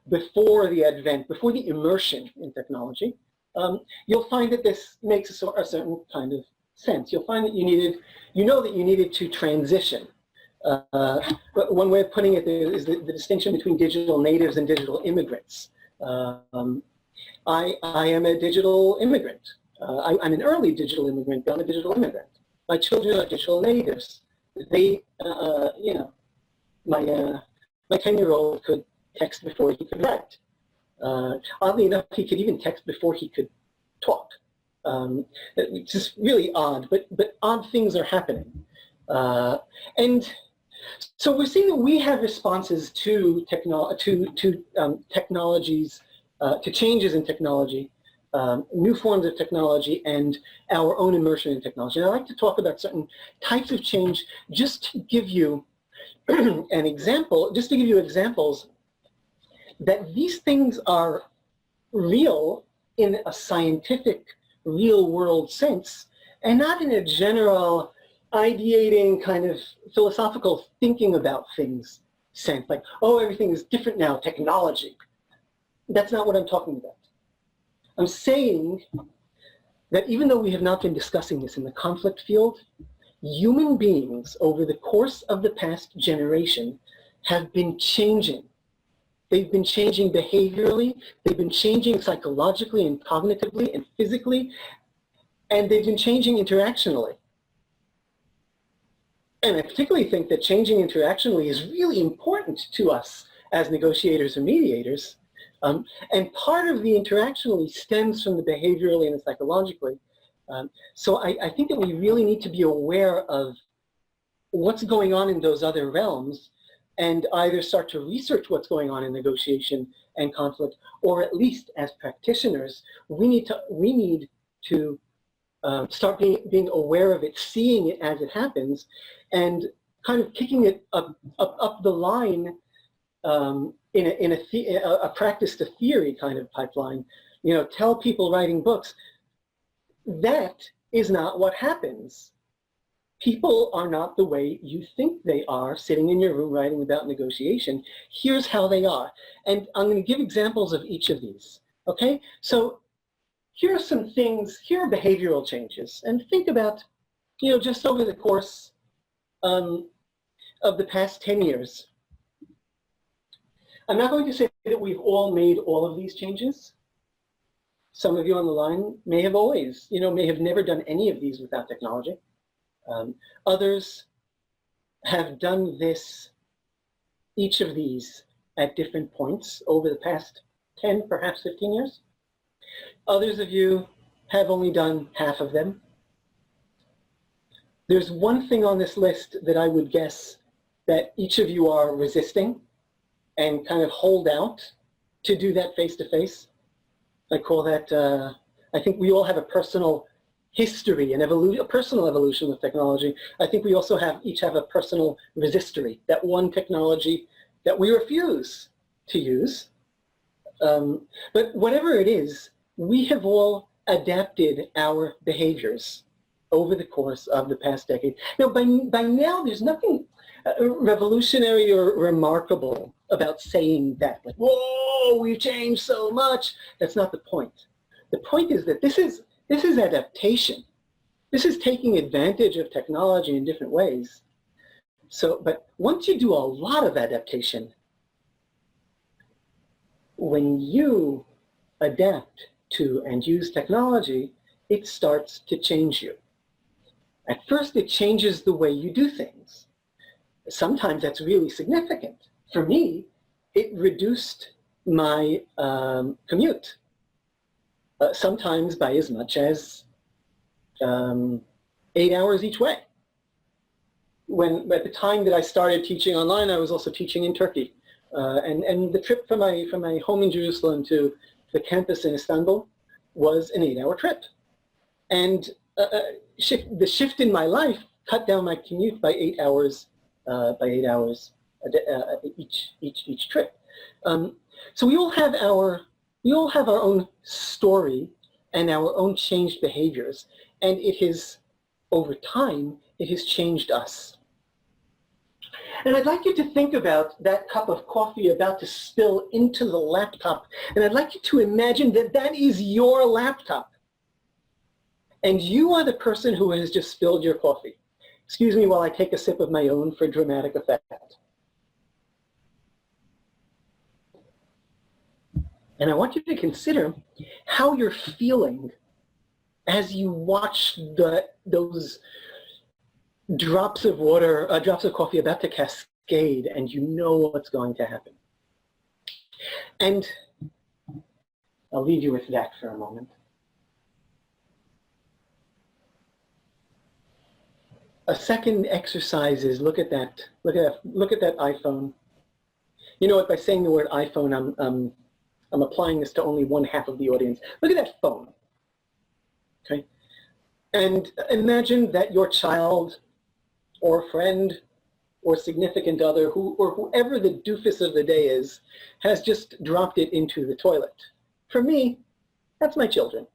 before the immersion in technology, you'll find that this makes a certain kind of sense. You'll find that you needed to transition. But one way of putting it is the distinction between digital natives and digital immigrants. I am a digital immigrant. I'm an early digital immigrant, but I'm a digital immigrant. My children are digital natives. They, my 10-year-old could text before he could write. Oddly enough, he could even text before he could talk. It's just really odd, but odd things are happening. And so we're seeing that we have responses to technologies, to changes in technology, new forms of technology, and our own immersion in technology. And I'd like to talk about certain types of change just to give you an example, just to give you examples that these things are real in a scientific, real-world sense, and not in a general ideating kind of philosophical thinking about things sense, like, oh, everything is different now, technology. That's not what I'm talking about. I'm saying that even though we have not been discussing this in the conflict field, human beings over the course of the past generation have been changing. They've been changing behaviorally, they've been changing psychologically and cognitively and physically, and they've been changing interactionally. And I particularly think that changing interactionally is really important to us as negotiators and mediators. And part of the interactionally stems from the behaviorally and the psychologically. So I think that we really need to be aware of what's going on in those other realms and either start to research what's going on in negotiation and conflict, or at least as practitioners, we need to start being aware of it, seeing it as it happens, and kind of kicking it up the line in a practice to theory kind of pipeline tell people writing books. That is not what happens. People are not the way you think they are, sitting in your room writing without negotiation. Here's how they are. And I'm going to give examples of each of these. Okay? So here are some things, here are behavioral changes. And think about, just over the course of the past 10 years. I'm not going to say that we've all made all of these changes. Some of you on the line may have always, may have never done any of these without technology. Others have done this, each of these at different points over the past 10, perhaps 15 years. Others of you have only done half of them. There's one thing on this list that I would guess that each of you are resisting and kind of hold out to do that face-to-face. I call that, I think we all have a personal history and a personal evolution with technology. I think we also each have a personal resistory, that one technology that we refuse to use. But whatever it is, we have all adapted our behaviors over the course of the past decade. Now, by now, there's nothing revolutionary or remarkable about saying that. Like, whoa, we've changed so much. That's not the point. The point is that this is adaptation. This is taking advantage of technology in different ways. But once you do a lot of adaptation, when you adapt to and use technology, it starts to change you. At first, it changes the way you do things. Sometimes that's really significant. For me, it reduced my commute, sometimes by as much as 8 hours each way. At the time that I started teaching online, I was also teaching in Turkey. And the trip from my home in Jerusalem to the campus in Istanbul was an 8-hour trip. And the shift in my life cut down my commute by 8 hours, each trip. So we all have our own story and our own changed behaviors, and over time, it has changed us. And I'd like you to think about that cup of coffee about to spill into the laptop, and I'd like you to imagine that that is your laptop, and you are the person who has just spilled your coffee. Excuse me while I take a sip of my own for dramatic effect. And I want you to consider how you're feeling as you watch those drops of water, drops of coffee about to cascade, and you know what's going to happen. And I'll leave you with that for a moment. A second exercise is look at that iPhone. You know what? By saying the word iPhone, I'm applying this to only one half of the audience. Look at that phone. Okay, and imagine that your child, or friend, or significant other, or whoever the doofus of the day is, has just dropped it into the toilet. For me, that's my children.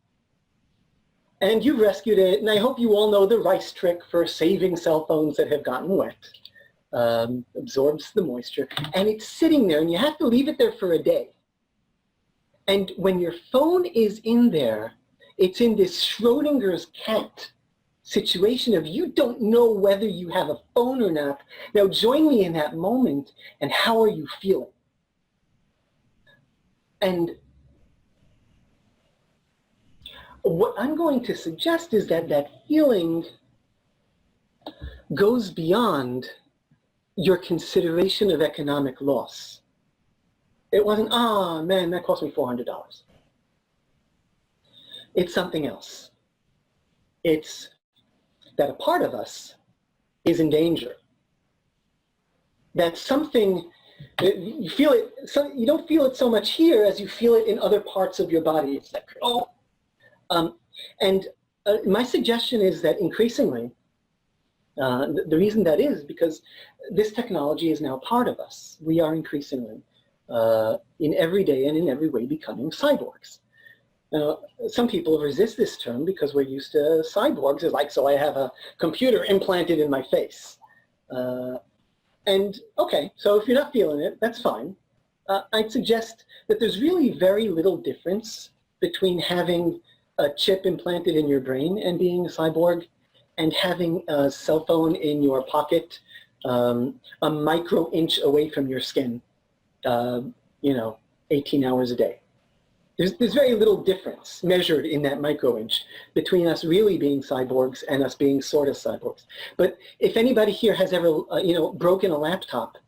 And you've rescued it, and I hope you all know the rice trick for saving cell phones that have gotten wet. Absorbs the moisture, and it's sitting there, and you have to leave it there for a day. And when your phone is in there, it's in this Schrodinger's cat situation of you don't know whether you have a phone or not. Now join me in that moment, and how are you feeling? And what I'm going to suggest is that that feeling goes beyond your consideration of economic loss. It wasn't, ah, man, that cost me $400. It's something else. It's that a part of us is in danger. That something, you feel it, you don't feel it so much here as you feel it in other parts of your body. It's like, oh. My suggestion is that increasingly, the reason that is because this technology is now part of us. We are increasingly, in every day and in every way, becoming cyborgs. Now, some people resist this term because we're used to cyborgs. It's like, so I have a computer implanted in my face. And okay, so if you're not feeling it, that's fine. I'd suggest that there's really very little difference between having a chip implanted in your brain and being a cyborg, and having a cell phone in your pocket, a micro-inch away from your skin, 18 hours a day. There's very little difference measured in that micro-inch between us really being cyborgs and us being sort of cyborgs. But if anybody here has ever, broken a laptop,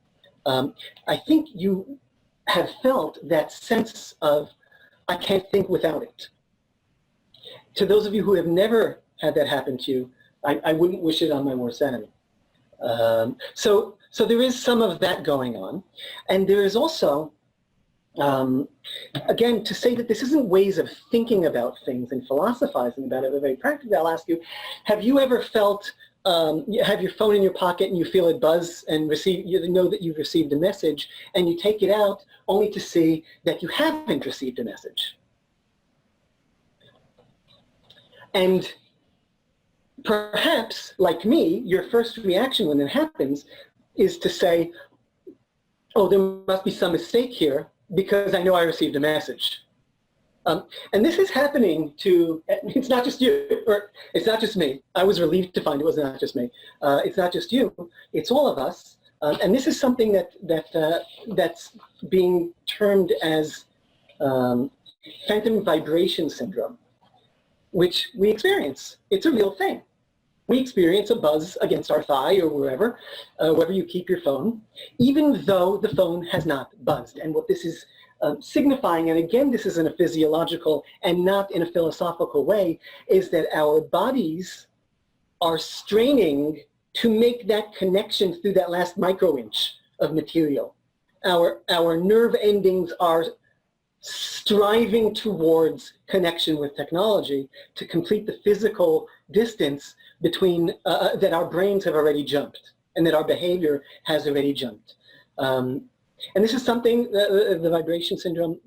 I think you have felt that sense of, I can't think without it. To those of you who have never had that happen to you, I wouldn't wish it on my worst enemy. So there is some of that going on. And there is also, again, to say that this isn't ways of thinking about things and philosophizing about it, but very practically, I'll ask you, have you ever felt, you have your phone in your pocket and you feel it buzz and you know that you've received a message, and you take it out only to see that you haven't received a message? And perhaps, like me, your first reaction when it happens is to say, oh, there must be some mistake here because I know I received a message. And this is happening to, it's not just you, or it's not just me. I was relieved to find it was not just me. It's not just you, it's all of us. And this is something that's being termed as phantom vibration syndrome, which we experience. It's a real thing. We experience a buzz against our thigh or wherever you keep your phone, even though the phone has not buzzed. And what this is signifying, and again, this is in a physiological and not in a philosophical way, is that our bodies are straining to make that connection through that last micro-inch of material. Our nerve endings are striving towards connection with technology to complete the physical distance between that our brains have already jumped and that our behavior has already jumped. And this is something, the vibration syndrome,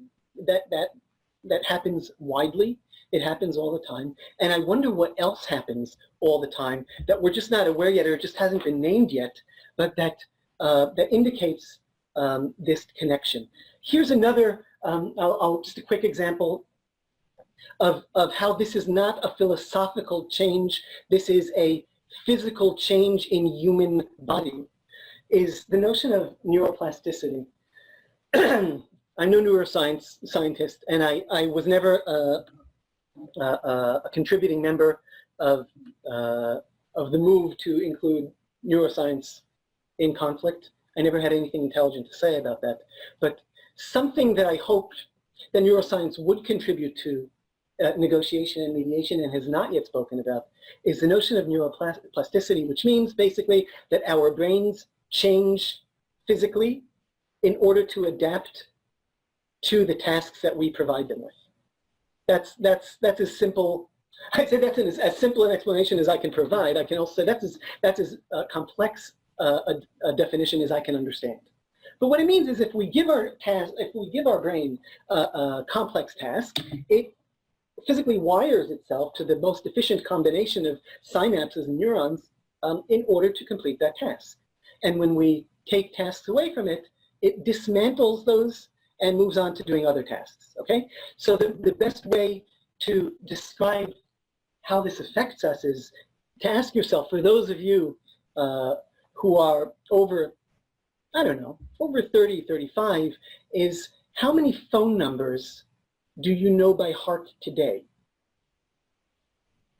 that happens widely. It happens all the time. And I wonder what else happens all the time that we're just not aware yet, or it just hasn't been named yet, but that indicates this connection. Here's another, just a quick example of how this is not a philosophical change. This is a physical change in human body, is the notion of neuroplasticity. I'm no neuroscience scientist, and I was never a contributing member of the move to include neuroscience in conflict. I never had anything intelligent to say about that. But something that I hoped that neuroscience would contribute to negotiation and mediation and has not yet spoken about is the notion of neuroplasticity, which means basically that our brains change physically in order to adapt to the tasks that we provide them with. That's as simple. I'd say that's as simple an explanation as I can provide. I can also say that's as complex a definition as I can understand. But what it means is if we give our brain a complex task, it physically wires itself to the most efficient combination of synapses and neurons in order to complete that task. And when we take tasks away from it, it dismantles those and moves on to doing other tasks, okay? So the best way to describe how this affects us is to ask yourself, for those of you who are over, I don't know, over 30, 35, is how many phone numbers do you know by heart today?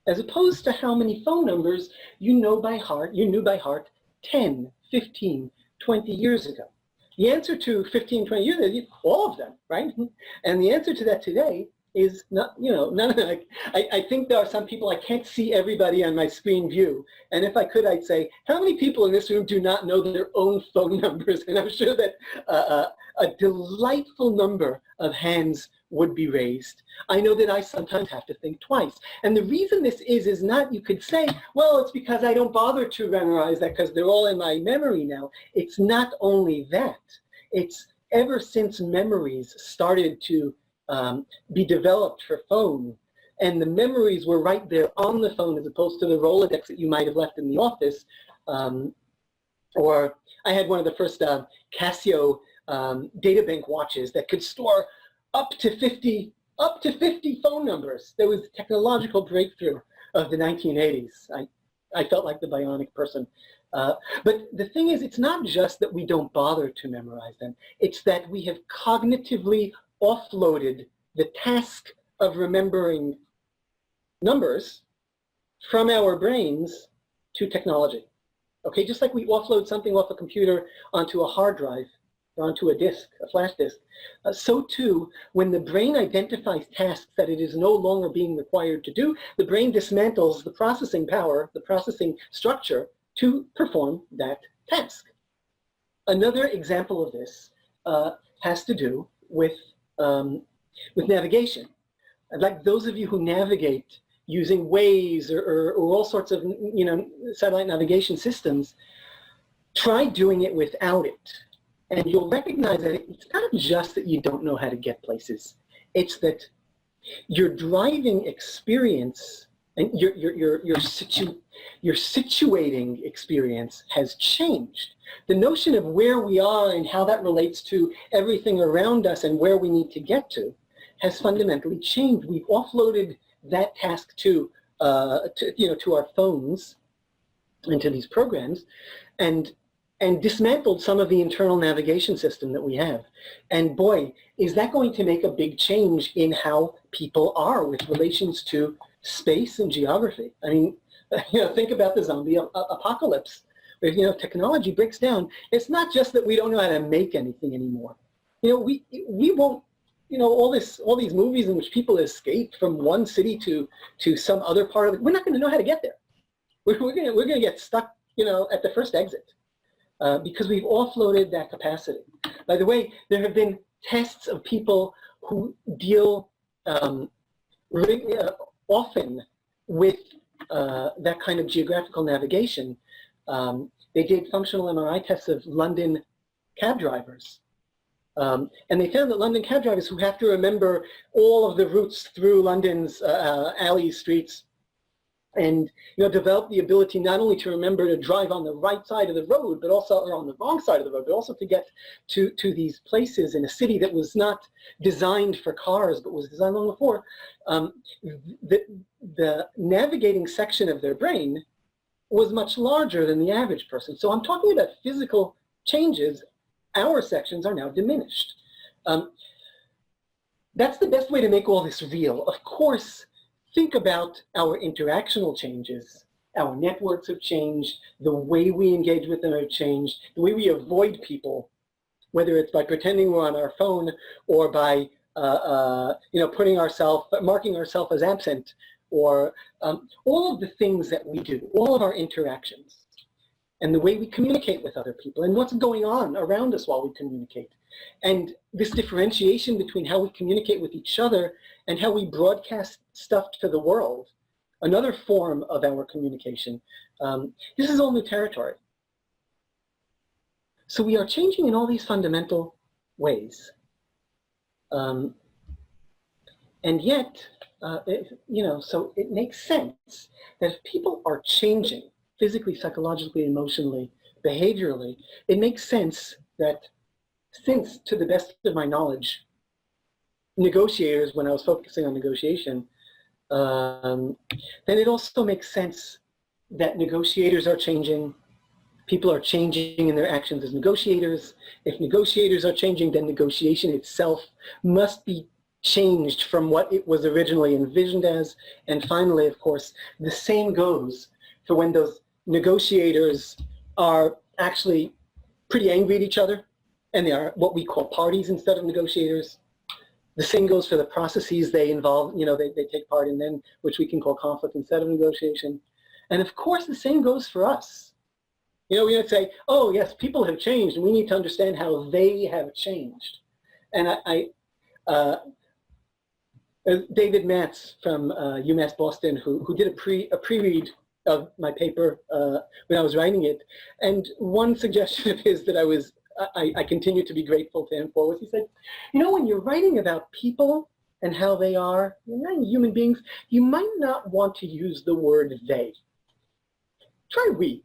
As opposed to how many phone numbers you knew by heart 10, 15, 20 years ago. The answer to 15, 20 years ago is all of them, right? And the answer to that today is not, none of them. I think there are some people, I can't see everybody on my screen view. And if I could, I'd say, how many people in this room do not know their own phone numbers? And I'm sure that a delightful number of hands would be raised. I know that I sometimes have to think twice. And the reason this is not, you could say, well, it's because I don't bother to memorize that because they're all in my memory now. It's not only that. It's ever since memories started to be developed for phone, and the memories were right there on the phone as opposed to the Rolodex that you might have left in the office. Or I had one of the first Casio databank watches that could store up to 50 phone numbers. There was a technological breakthrough of the 1980s. I felt like the bionic person. But the thing is, it's not just that we don't bother to memorize them. It's that we have cognitively offloaded the task of remembering numbers from our brains to technology. Okay, just like we offload something off a computer onto a hard drive or onto a disk, a flash disk, so too, when the brain identifies tasks that it is no longer being required to do, the brain dismantles the processing power, the processing structure to perform that task. Another example of this has to do with navigation. I'd like those of you who navigate using Waze or all sorts of satellite navigation systems, try doing it without it. And you'll recognize that it's not just that you don't know how to get places. It's that your driving experience and your situating experience has changed. The notion of where we are and how that relates to everything around us and where we need to get to has fundamentally changed. We've offloaded that task to our phones and to these programs, and dismantled some of the internal navigation system that we have. And boy, is that going to make a big change in how people are with relations to space and geography. I mean, think about the zombie apocalypse. If technology breaks down, it's not just that we don't know how to make anything anymore. We won't. All these movies in which people escape from one city to some other part of it. We're not going to know how to get there. We're going to get stuck, at the first exit, because we've offloaded that capacity. By the way, there have been tests of people who deal often with that kind of geographical navigation. They did functional MRI tests of London cab drivers. And they found that London cab drivers who have to remember all of the routes through London's alleys, streets, and develop the ability not only to remember to drive on the right side of the road, but also or on the wrong side of the road, but also to get to these places in a city that was not designed for cars, but was designed long before. The navigating section of their brain was much larger than the average person. So I'm talking about physical changes. Our sections are now diminished. That's the best way to make all this real. Of course, think about our interactional changes. Our networks have changed. The way we engage with them have changed. The way we avoid people, whether it's by pretending we're on our phone or by marking ourselves as absent, or all of the things that we do, all of our interactions, and the way we communicate with other people, and what's going on around us while we communicate. And this differentiation between how we communicate with each other and how we broadcast stuff to the world, another form of our communication, this is all new territory. So we are changing in all these fundamental ways. And yet, so it makes sense that if people are changing, physically, psychologically, emotionally, behaviorally, it makes sense that since, to the best of my knowledge, negotiators, when I was focusing on negotiation, then it also makes sense that negotiators are changing, people are changing in their actions as negotiators. If negotiators are changing, then negotiation itself must be changed from what it was originally envisioned as. And finally, of course, the same goes for when those negotiators are actually pretty angry at each other, and they are what we call parties instead of negotiators. The same goes for the processes they involve, they take part in then, which we can call conflict instead of negotiation. And of course, the same goes for us. We don't say, oh yes, people have changed, and we need to understand how they have changed. And David Matz from UMass Boston, who did a pre-read of my paper when I was writing it, and one suggestion of his that I continue to be grateful to him for was, he said, when you're writing about people, and how they are, human beings, you might not want to use the word they. Try we.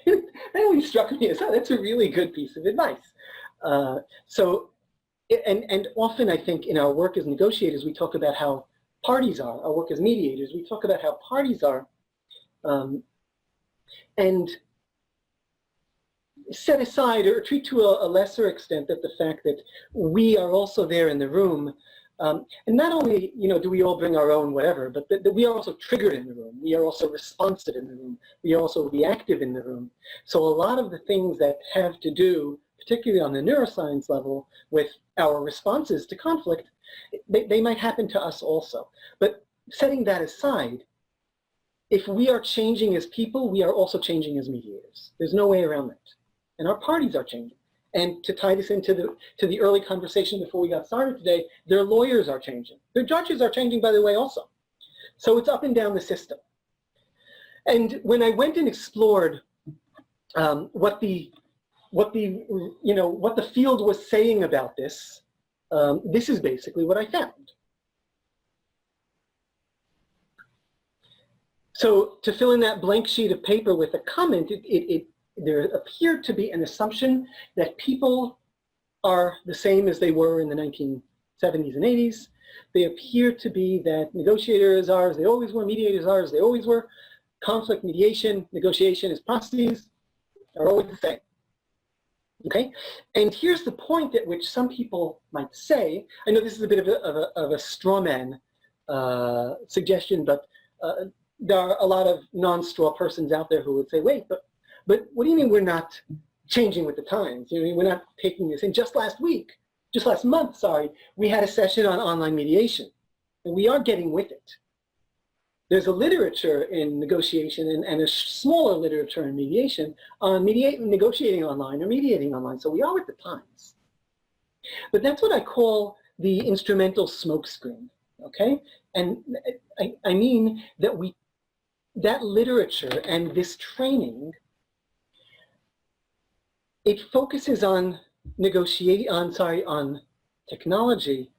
That always struck me as, oh, that's a really good piece of advice. And often I think in our work as negotiators, we talk about how parties are. Our work as mediators, we talk about how parties are, and set aside or treat to a lesser extent that the fact that we are also there in the room. And not only, do we all bring our own whatever, but that we are also triggered in the room. We are also responsive in the room. We are also reactive in the room. So a lot of the things that have to do, particularly on the neuroscience level, with our responses to conflict, they might happen to us also. But setting that aside, if we are changing as people, we are also changing as mediators. There's no way around that. And our parties are changing. And to tie this into the early conversation before we got started today, their lawyers are changing. Their judges are changing, by the way, also. So it's up and down the system. And when I went and explored what the field was saying about this, this is basically what I found. So to fill in that blank sheet of paper with a comment, there appeared to be an assumption that people are the same as they were in the 1970s and 80s. They appear to be that negotiators are as they always were, mediators are as they always were, conflict mediation, negotiation as processes are always the same. Okay? And here's the point at which some people might say, I know this is a bit of a straw man suggestion, but there are a lot of non-straw persons out there who would say, wait, but what do you mean we're not changing with the times? We're not taking this. And just last month, we had a session on online mediation, and we are getting with it. There's a literature in negotiation and a smaller literature in mediation on negotiating online or mediating online, so we are with the times. But that's what I call the instrumental smokescreen, okay? And I mean that literature and this training, it focuses on on technology,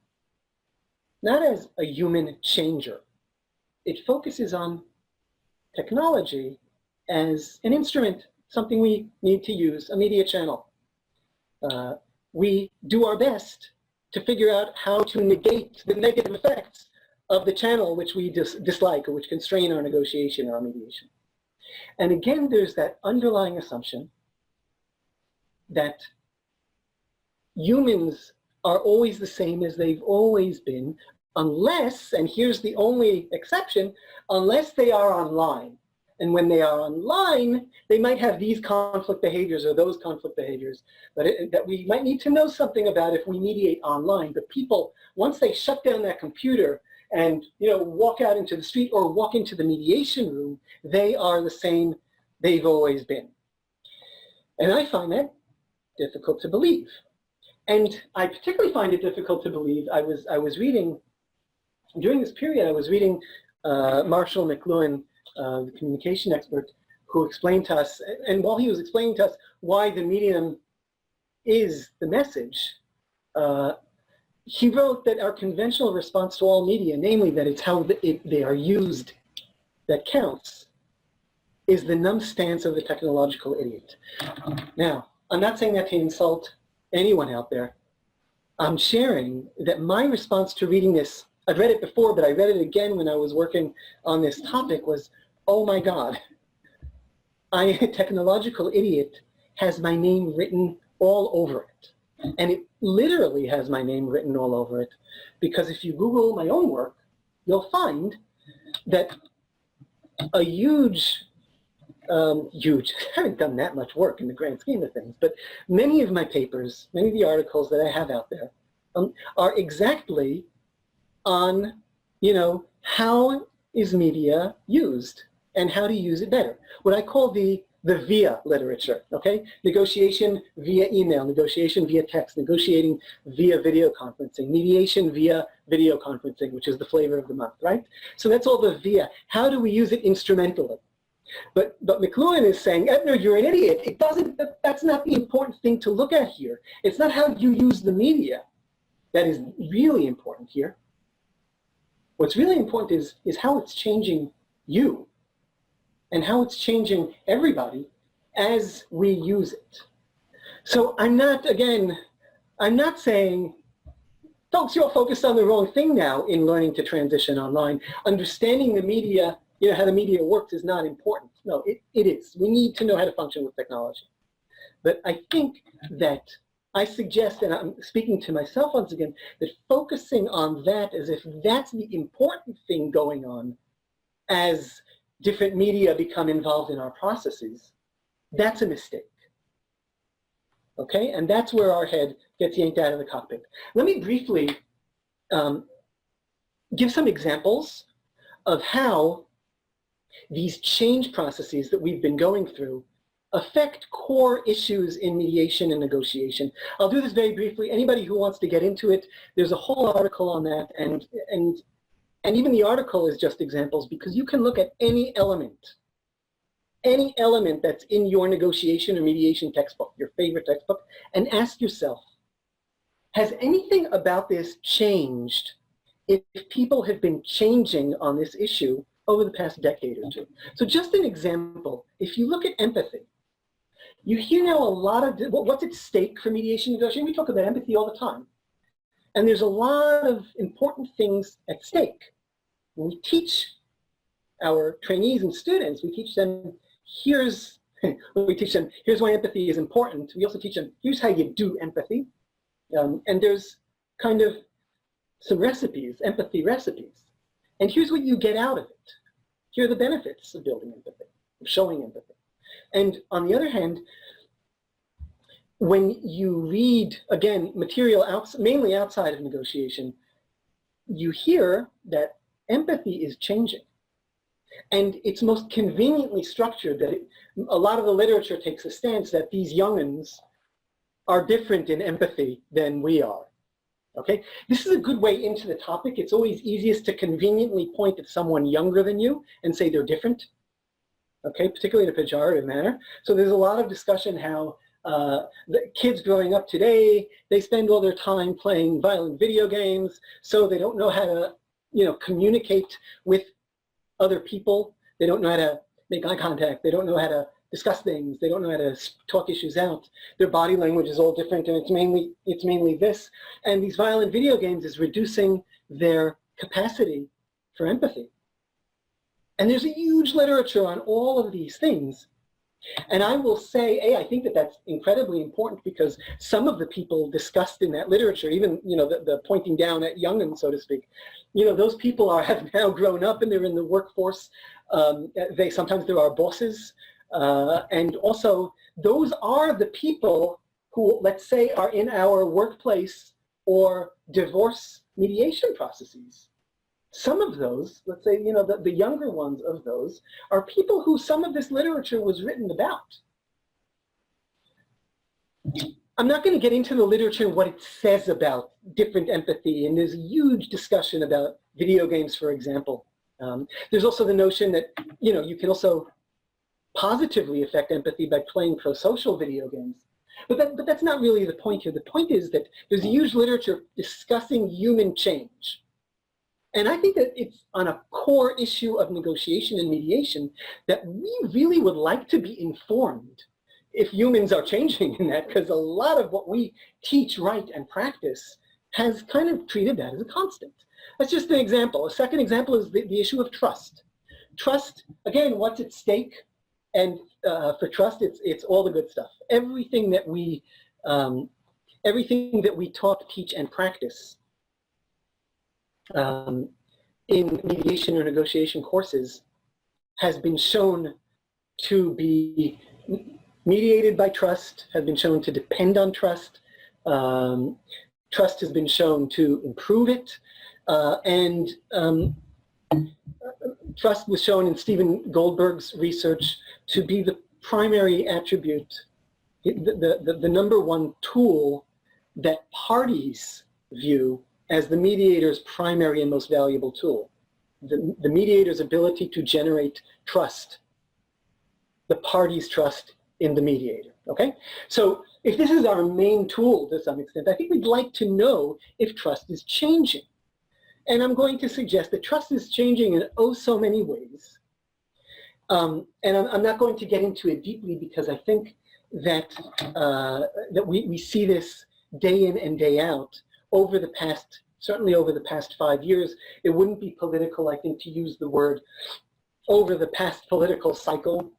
not as a human changer. It focuses on technology as an instrument, something we need to use, a media channel. We do our best to figure out how to negate the negative effects of the channel which we dislike or which constrain our negotiation or our mediation. And again, there's that underlying assumption that humans are always the same as they've always been, unless, and here's the only exception, unless they are online. And when they are online, they might have these conflict behaviors or those conflict behaviors that we might need to know something about if we mediate online. But people, once they shut down that computer and walk out into the street or walk into the mediation room, they are the same they've always been. And I find that difficult to believe. And I particularly find it difficult to believe. I was reading, during this period, I was reading Marshall McLuhan, the communication expert, who explained to us, and while he was explaining to us why the medium is the message, he wrote that our conventional response to all media, namely that it's how they are used that counts, is the numb stance of the technological idiot. Now, I'm not saying that to insult anyone out there. I'm sharing that my response to reading this, I've read it before, but I read it again when I was working on this topic, was, oh my God, a technological idiot has my name written all over it. And it literally has my name written all over it, because if you Google my own work, you'll find that a huge, I haven't done that much work in the grand scheme of things, but many of my papers, many of the articles that I have out there are exactly on, how is media used and how to use it better. What I call the via literature, okay? Negotiation via email, negotiation via text, negotiating via video conferencing, mediation via video conferencing, which is the flavor of the month, right? So that's all the via. How do we use it instrumentally? But McLuhan is saying, Ebner, you're an idiot. That's not the important thing to look at here. It's not how you use the media that is really important here. What's really important is how it's changing you and how it's changing everybody as we use it. So I'm not saying, folks, you're focused on the wrong thing now in learning to transition online. Understanding the media, how the media works is not important. No, it is. We need to know how to function with technology. But I think that I suggest, and I'm speaking to myself once again, that focusing on that as if that's the important thing going on as different media become involved in our processes, that's a mistake. Okay, and that's where our head gets yanked out of the cockpit. Let me briefly give some examples of how these change processes that we've been going through affect core issues in mediation and negotiation. I'll do this very briefly. Anybody who wants to get into it, there's a whole article on that, and even the article is just examples, because you can look at any element that's in your negotiation or mediation textbook, your favorite textbook, and ask yourself, has anything about this changed if people have been changing on this issue over the past decade or two? So just an example, if you look at empathy, you hear now a lot of, what's at stake for mediation negotiation? We talk about empathy all the time. And there's a lot of important things at stake. When we teach our trainees and students, we teach them, here's why empathy is important. We also teach them, here's how you do empathy. And there's kind of some recipes, empathy recipes. And here's what you get out of it. Here are the benefits of building empathy, of showing empathy. And on the other hand, when you read, again, material mainly outside of negotiation, you hear that empathy is changing. And it's most conveniently structured that a lot of the literature takes a stance that these young'uns are different in empathy than we are. Okay, this is a good way into the topic. It's always easiest to conveniently point at someone younger than you and say they're different. Okay, particularly in a pejorative manner. So there's a lot of discussion how the kids growing up today, they spend all their time playing violent video games, so they don't know how to, communicate with other people. They don't know how to make eye contact. They don't know how to discuss things. They don't know how to talk issues out. Their body language is all different, and it's mainly this. And these violent video games is reducing their capacity for empathy. And there's a huge literature on all of these things. And I will say, I think that that's incredibly important, because some of the people discussed in that literature, even, the pointing down at young'uns, so to speak, those people have now grown up and they're in the workforce. Sometimes they're our bosses. And also, those are the people who, let's say, are in our workplace or divorce mediation processes. Some of those, let's say, the younger ones of those, are people who some of this literature was written about. I'm not going to get into the literature and what it says about different empathy, and there's a huge discussion about video games, for example. There's also the notion that, you can also positively affect empathy by playing pro-social video games. But that's not really the point here. The point is that there's a huge literature discussing human change. And I think that it's on a core issue of negotiation and mediation that we really would like to be informed if humans are changing in that, because a lot of what we teach, write, and practice has kind of treated that as a constant. That's just an example. A second example is the issue of trust. Trust, again, what's at stake? And for trust, it's all the good stuff. Everything that we talk, teach, and practice in mediation or negotiation courses has been shown to be mediated by trust, has been shown to depend on trust. Trust has been shown to improve it. And trust was shown in Stephen Goldberg's research to be the primary attribute, the number one tool that parties view as the mediator's primary and most valuable tool. The mediator's ability to generate trust, the party's trust in the mediator, okay? So if this is our main tool to some extent, I think we'd like to know if trust is changing. And I'm going to suggest that trust is changing in oh so many ways. And I'm not going to get into it deeply because I think that, that we see this day in and day out over the past, certainly over the past 5 years. It wouldn't be political, I think, to use the word over the past political cycle.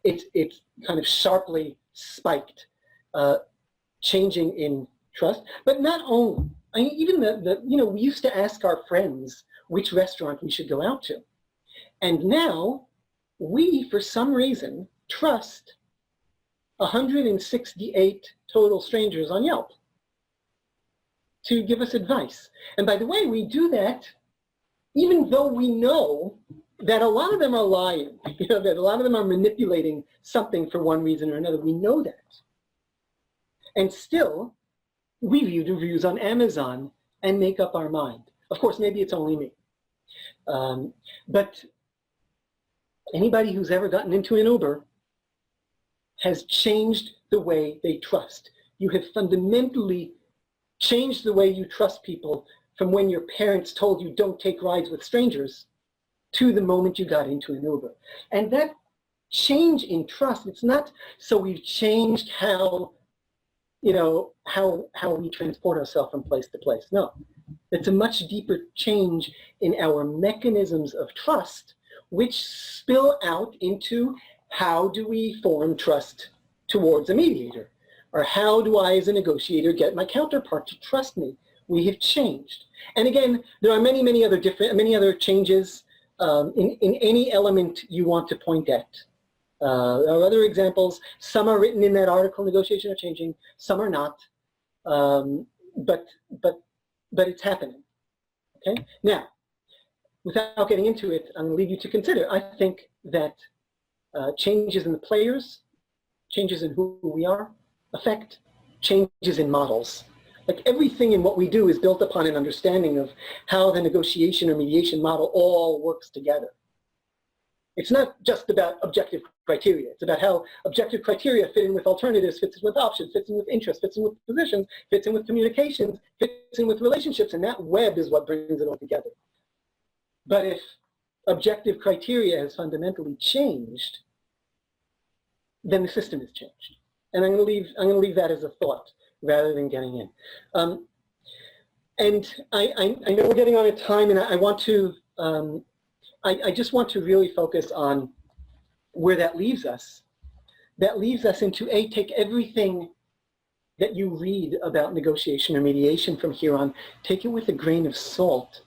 It's kind of sharply spiked, changing in trust. But not only, I mean, even we used to ask our friends which restaurant we should go out to. And now we, for some reason, trust 168 total strangers on Yelp to give us advice. And by the way, we do that even though we know that a lot of them are lying, that a lot of them are manipulating something for one reason or another. We know that. And still, we view reviews on Amazon and make up our mind. Of course, maybe it's only me. But anybody who's ever gotten into an Uber has changed the way they trust. You have fundamentally changed the way you trust people from when your parents told you don't take rides with strangers to the moment you got into an Uber. And that change in trust, it's not so we've changed how we transport ourselves from place to place. No, it's a much deeper change in our mechanisms of trust, which spill out into how do we form trust towards a mediator? Or how do I, as a negotiator, get my counterpart to trust me? We have changed. And again, there are many other changes in any element you want to point at. There are other examples. Some are written in that article, Negotiation are Changing. Some are not. But it's happening. Okay? Now, without getting into it, I'm going to leave you to consider. I think that changes in the players, changes in who we are, affect changes in models. Like everything in what we do is built upon an understanding of how the negotiation or mediation model all works together. It's not just about objective criteria. It's about how objective criteria fit in with alternatives, fits in with options, fits in with interests, fits in with positions, fits in with communications, fits in with relationships, and that web is what brings it all together. But if objective criteria has fundamentally changed, then the system has changed. And I'm going to leave that as a thought rather than getting in. And I know we're getting on a time, and I want to. I just want to really focus on where that leaves us. That leaves us into take everything that you read about negotiation or mediation from here on, take it with a grain of salt,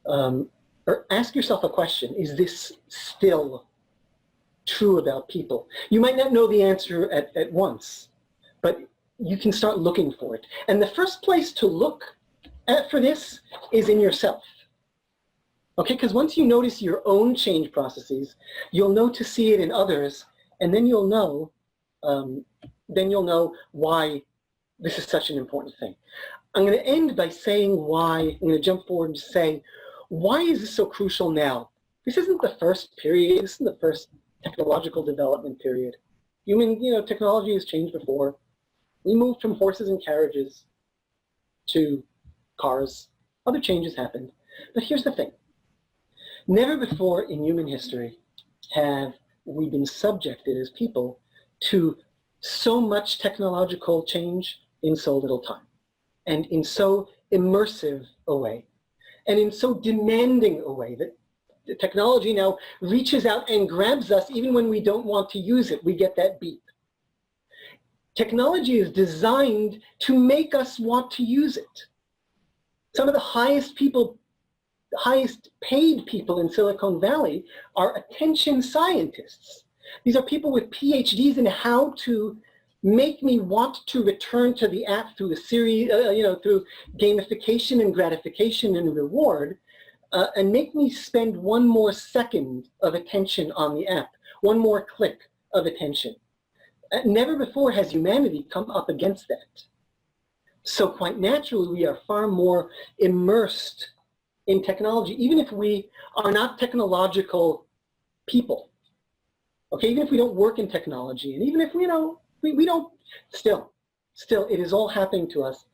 or ask yourself a question: is this still true about people? You might not know the answer at once, but you can start looking for it. And the first place to look for this is in yourself. Okay, because once you notice your own change processes, you'll know to see it in others, and then you'll know why this is such an important thing. I'm going to end by saying why. I'm going to jump forward and say, why is this so crucial now? This isn't the first period. This isn't the first technological development period. Technology has changed before. We moved from horses and carriages to cars. Other changes happened. But here's the thing. Never before in human history have we been subjected as people to so much technological change in so little time, and in so immersive a way, and in so demanding a way that the technology now reaches out and grabs us even when we don't want to use it. We get that beep. Technology is designed to make us want to use it. Some of the highest paid people in Silicon Valley are attention scientists. These are people with PhDs in how to make me want to return to the app through a series, through gamification and gratification and reward, and make me spend one more second of attention on the app, one more click of attention. Never before has humanity come up against that. So quite naturally, we are far more immersed in technology, even if we are not technological people. Okay, even if we don't work in technology, and even if we don't, still, it is all happening to us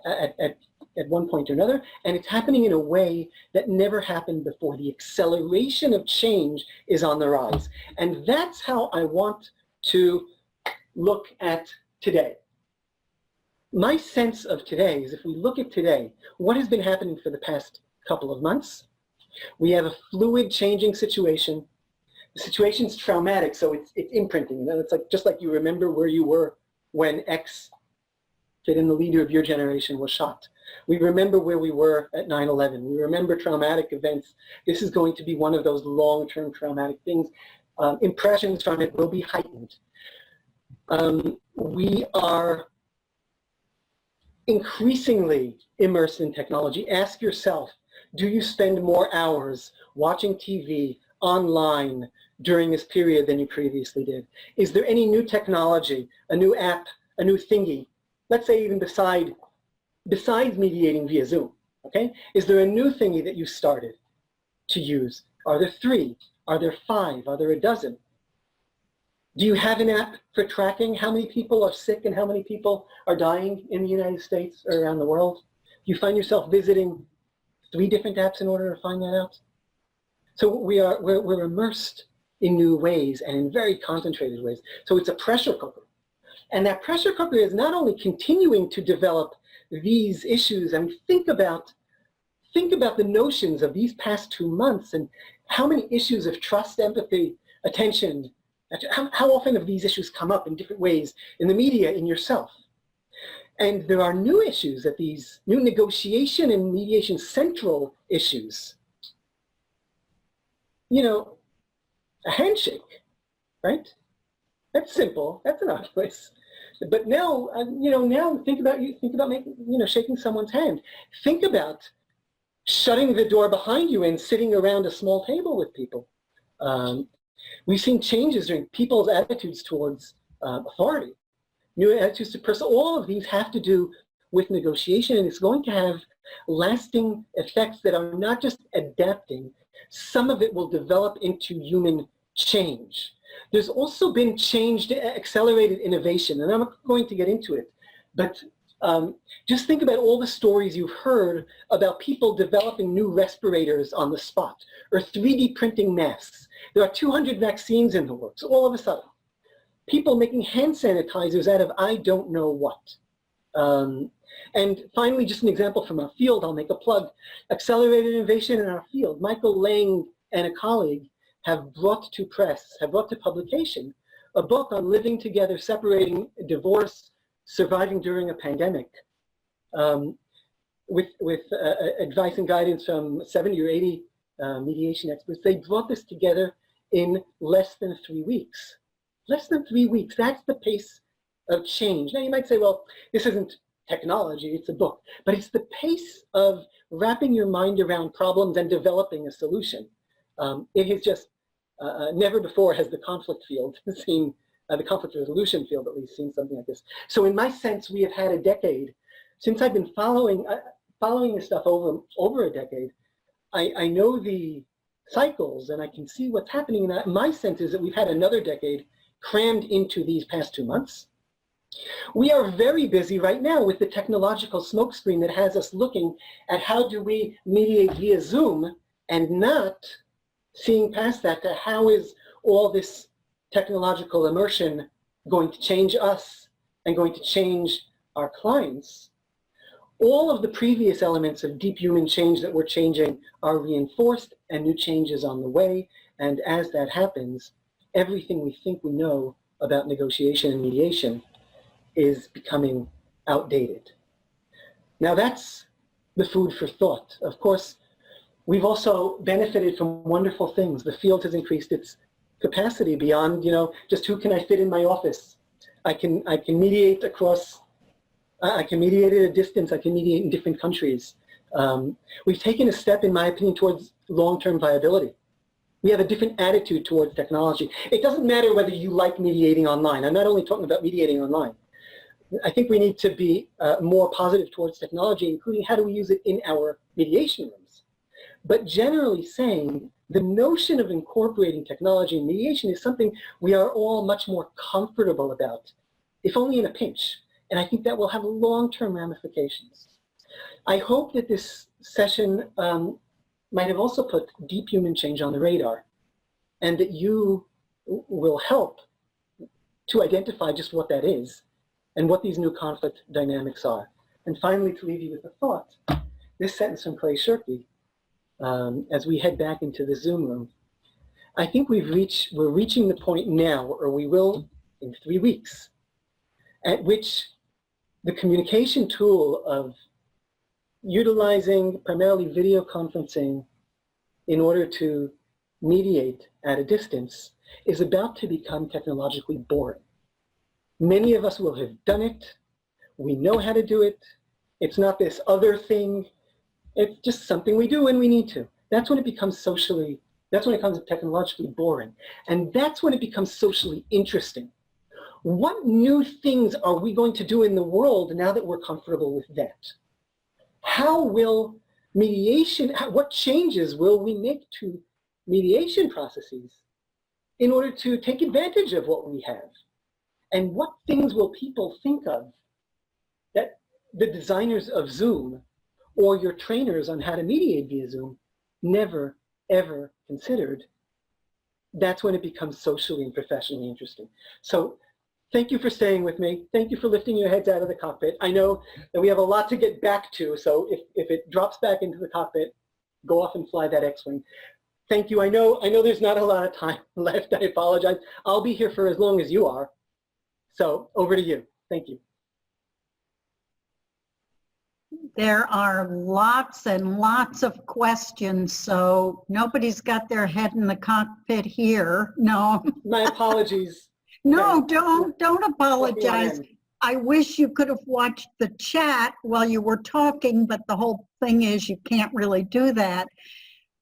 at at one point or another, and it's happening in a way that never happened before. The acceleration of change is on the rise. And that's how I want to look at today. My sense of today is, if we look at today, what has been happening for the past couple of months? We have a fluid, changing situation. The situation's traumatic, so it's imprinting. It's like, just like you remember where you were when X, kid in the leader of your generation, was shot. We remember where we were at 9/11. We remember traumatic events. This is going to be one of those long-term traumatic things. Impressions from it will be heightened. We are increasingly immersed in technology. Ask yourself, do you spend more hours watching TV online during this period than you previously did? Is there any new technology, a new app, a new thingy, let's say even besides mediating via Zoom, okay? Is there a new thingy that you started to use? Are there 3? Are there 5? Are there a dozen? Do you have an app for tracking how many people are sick and how many people are dying in the United States or around the world? Do you find yourself visiting 3 different apps in order to find that out? So we're immersed in new ways and in very concentrated ways. So it's a pressure cooker. And that pressure cooker is not only continuing to develop these issues, and think about the notions of these past 2 months and how many issues of trust, empathy, attention, how often have these issues come up in different ways in the media, in yourself. And there are new issues, that these new negotiation and mediation central issues. You know, a handshake, right? That's simple, that's innocuous. But now, now think about making, shaking someone's hand. Think about shutting the door behind you and sitting around a small table with people. We've seen changes in people's attitudes towards authority, new attitudes to person. All of these have to do with negotiation, and it's going to have lasting effects that are not just adapting. Some of it will develop into human change. There's also been accelerated innovation, and I'm not going to get into it, but just think about all the stories you've heard about people developing new respirators on the spot, or 3D printing masks. There are 200 vaccines in the works all of a sudden. People making hand sanitizers out of I don't know what. And finally, just an example from our field, I'll make a plug. Accelerated innovation in our field. Michael Lang and a colleague have brought to publication, a book on living together, separating, divorce, surviving during a pandemic, with advice and guidance from 70 or 80 mediation experts. They brought this together in less than 3 weeks. Less than 3 weeks, that's the pace of change. Now you might say, well, this isn't technology, it's a book, but it's the pace of wrapping your mind around problems and developing a solution. It has just, never before has the conflict field seen, the conflict resolution field at least, seen something like this. So in my sense, we have had a decade, since I've been following this stuff over a decade, I know the cycles and I can see what's happening. And my sense is that we've had another decade crammed into these past 2 months. We are very busy right now with the technological smokescreen that has us looking at how do we mediate via Zoom, and not seeing past that to how is all this technological immersion going to change us and going to change our clients. All of the previous elements of deep human change that we're changing are reinforced, and new changes on the way. And as that happens, everything we think we know about negotiation and mediation is becoming outdated. Now that's the food for thought. Of course, we've also benefited from wonderful things. The field has increased its capacity beyond, just who can I fit in my office. I can mediate across, I can mediate at a distance, I can mediate in different countries. We've taken a step, in my opinion, towards long-term viability. We have a different attitude towards technology. It doesn't matter whether you like mediating online. I'm not only talking about mediating online. I think we need to be more positive towards technology, including how do we use it in our mediation rooms. But generally saying, the notion of incorporating technology in mediation is something we are all much more comfortable about, if only in a pinch. And I think that will have long-term ramifications. I hope that this session might have also put deep human change on the radar, and that you will help to identify just what that is and what these new conflict dynamics are. And finally, to leave you with a thought, this sentence from Clay Shirky, as we head back into the Zoom room, I think we're reaching the point now, or we will in 3 weeks, at which the communication tool of utilizing primarily video conferencing in order to mediate at a distance is about to become technologically boring. Many of us will have done it. We know how to do it. It's not this other thing. It's just something we do when we need to. That's when it becomes socially, that's when it becomes technologically boring. And that's when it becomes socially interesting. What new things are we going to do in the world now that we're comfortable with that? How will mediation, what changes will we make to mediation processes in order to take advantage of what we have? And what things will people think of that the designers of Zoom or your trainers on how to mediate via Zoom never, ever considered? That's when it becomes socially and professionally interesting. So thank you for staying with me. Thank you for lifting your heads out of the cockpit. I know that we have a lot to get back to, so if it drops back into the cockpit, go off and fly that X-Wing. Thank you. I know there's not a lot of time left. I apologize. I'll be here for as long as you are. So over to you. Thank you. There are lots and lots of questions, so nobody's got their head in the cockpit here. No. My apologies. No, don't apologize. I wish you could have watched the chat while you were talking, but the whole thing is you can't really do that.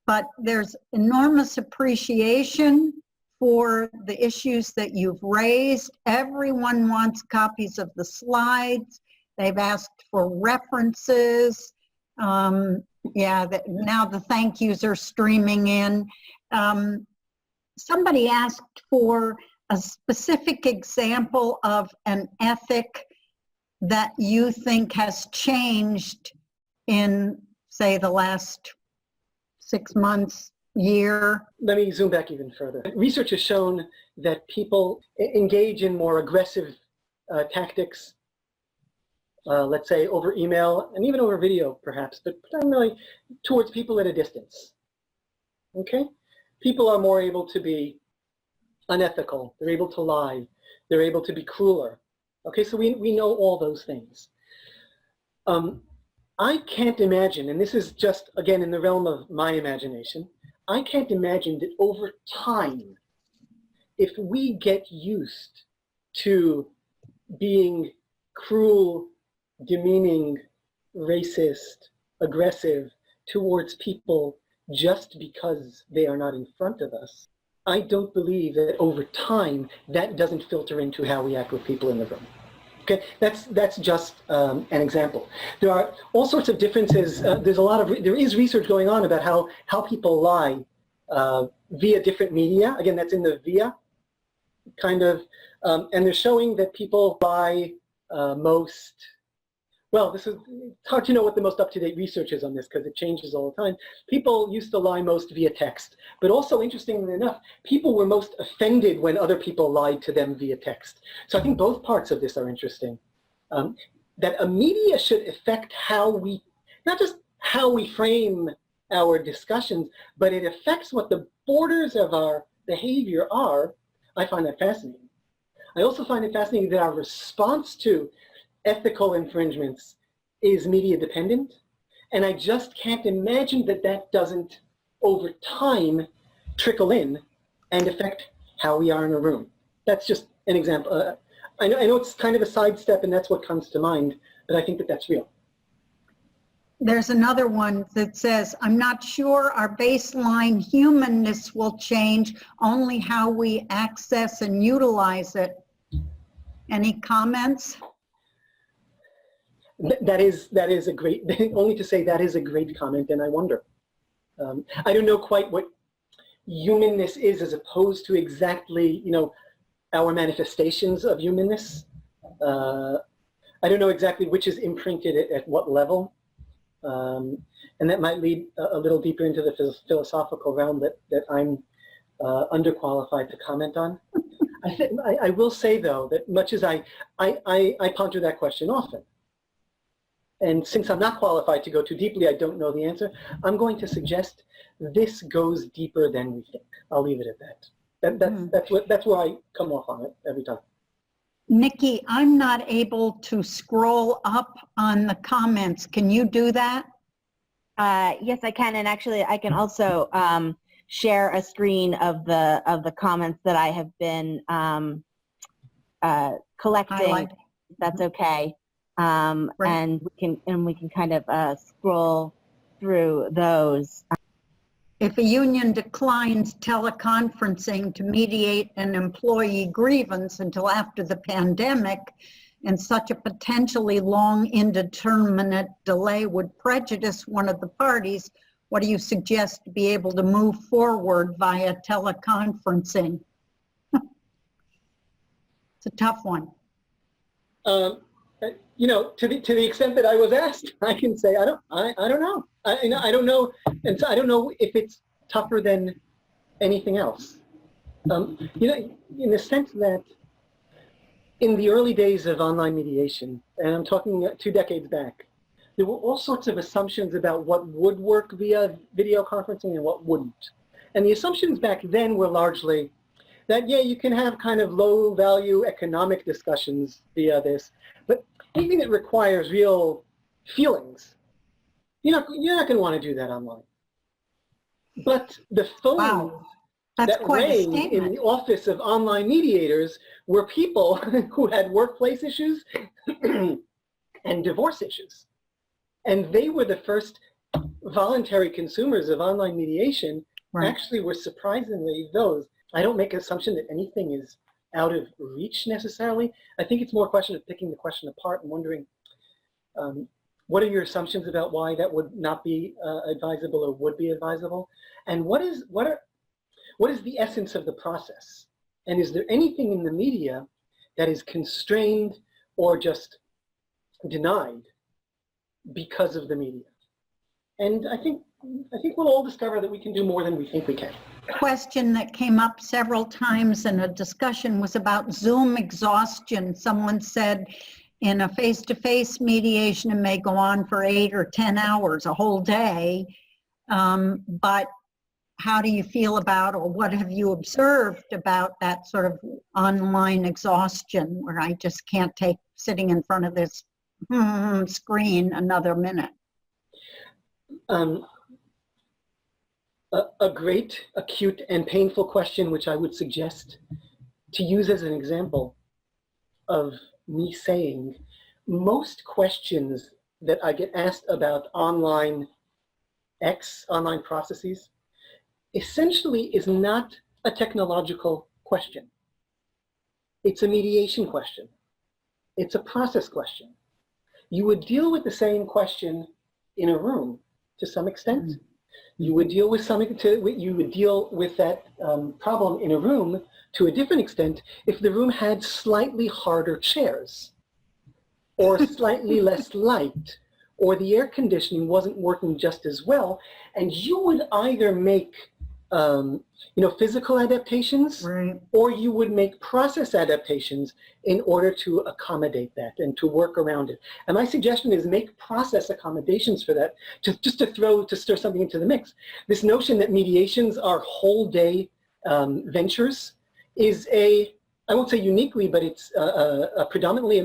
But there's enormous appreciation for the issues that you've raised. Everyone wants copies of the slides. They've asked for references. Now the thank yous are streaming in. Somebody asked for a specific example of an ethic that you think has changed in, say, the last 6 months, year? Let me zoom back even further. Research has shown that people engage in more aggressive tactics, let's say over email and even over video perhaps, but primarily towards people at a distance. Okay? People are more able to be unethical, they're able to lie, they're able to be crueler. Okay, so we know all those things. I can't imagine, and this is just, again, in the realm of my imagination, I can't imagine that over time, if we get used to being cruel, demeaning, racist, aggressive towards people just because they are not in front of us, I don't believe that over time that doesn't filter into how we act with people in the room. Okay, that's just an example. There are all sorts of differences. There is research going on about how people lie via different media. Again, that's in the via kind of, and they're showing that people lie most. Well, it's hard to know what the most up-to-date research is on this because it changes all the time. People used to lie most via text, but also, interestingly enough, people were most offended when other people lied to them via text. So I think both parts of this are interesting. That a media should affect how we, not just how we frame our discussions, but it affects what the borders of our behavior are. I find that fascinating. I also find it fascinating that our response to ethical infringements is media dependent, and I just can't imagine that that doesn't over time trickle in and affect how we are in a room. That's just an example. I know it's kind of a sidestep and that's what comes to mind, but I think that that's real. There's another one that says, I'm not sure our baseline humanness will change, only how we access and utilize it. Any comments? That is a great, only to say that is a great comment, and I wonder. I don't know quite what humanness is as opposed to exactly, our manifestations of humanness. I don't know exactly which is imprinted at what level. And that might lead a little deeper into the philosophical realm that I'm underqualified to comment on. I will say, though, that much as I ponder that question often, and since I'm not qualified to go too deeply, I don't know the answer, I'm going to suggest this goes deeper than we think. I'll leave it at that. That's where I come off on it every time. Nikki, I'm not able to scroll up on the comments. Can you do that? Yes, I can, and actually, I can also share a screen of the comments that I have been collecting. Highlight. If that's okay, Right. and we can kind of scroll through those. If a union declines teleconferencing to mediate an employee grievance until after the pandemic, and such a potentially long, indeterminate delay would prejudice one of the parties, what do you suggest to be able to move forward via teleconferencing? It's a tough one. You know, to the extent that I was asked, I can say I don't know. I don't know, and so I don't know if it's tougher than anything else. You know, in the sense that in the early days of online mediation, and I'm talking 2 decades back, there were all sorts of assumptions about what would work via video conferencing and what wouldn't. And the assumptions back then were largely that, yeah, you can have kind of low-value economic discussions via this, but anything that requires real feelings, you're not going to want to do that online. But the phones Wow. That's that quite a rang in statement. the office of online mediators were people who had workplace issues and divorce issues. And they were the first voluntary consumers of online mediation. Right. Actually were surprisingly those. I don't make an assumption that anything is out of reach necessarily. I think it's more a question of picking the question apart and wondering, what are your assumptions about why that would not be advisable or would be advisable? And what is the essence of the process? And is there anything in the media that is constrained or just denied because of the media? And I think we'll all discover that we can do more than we think we can. Question that came up several times in a discussion was about Zoom exhaustion. Someone said in a face-to-face mediation, it may go on for 8 or 10 hours, a whole day. But how do you feel about, or what have you observed about that sort of online exhaustion where I just can't take sitting in front of this screen another minute? A great, acute, and painful question, which I would suggest to use as an example of me saying most questions that I get asked about online processes essentially is not a technological question. It's a mediation question. It's a process question. You would deal with the same question in a room to some extent. You would deal with that problem in a room to a different extent if the room had slightly harder chairs or slightly less light, or the air conditioning wasn't working just as well, and you would either make physical adaptations, Right. or you would make process adaptations in order to accommodate that and to work around it. And my suggestion is make process accommodations for that, to stir something into the mix. This notion that mediations are whole day ventures is I won't say uniquely, but it's a predominantly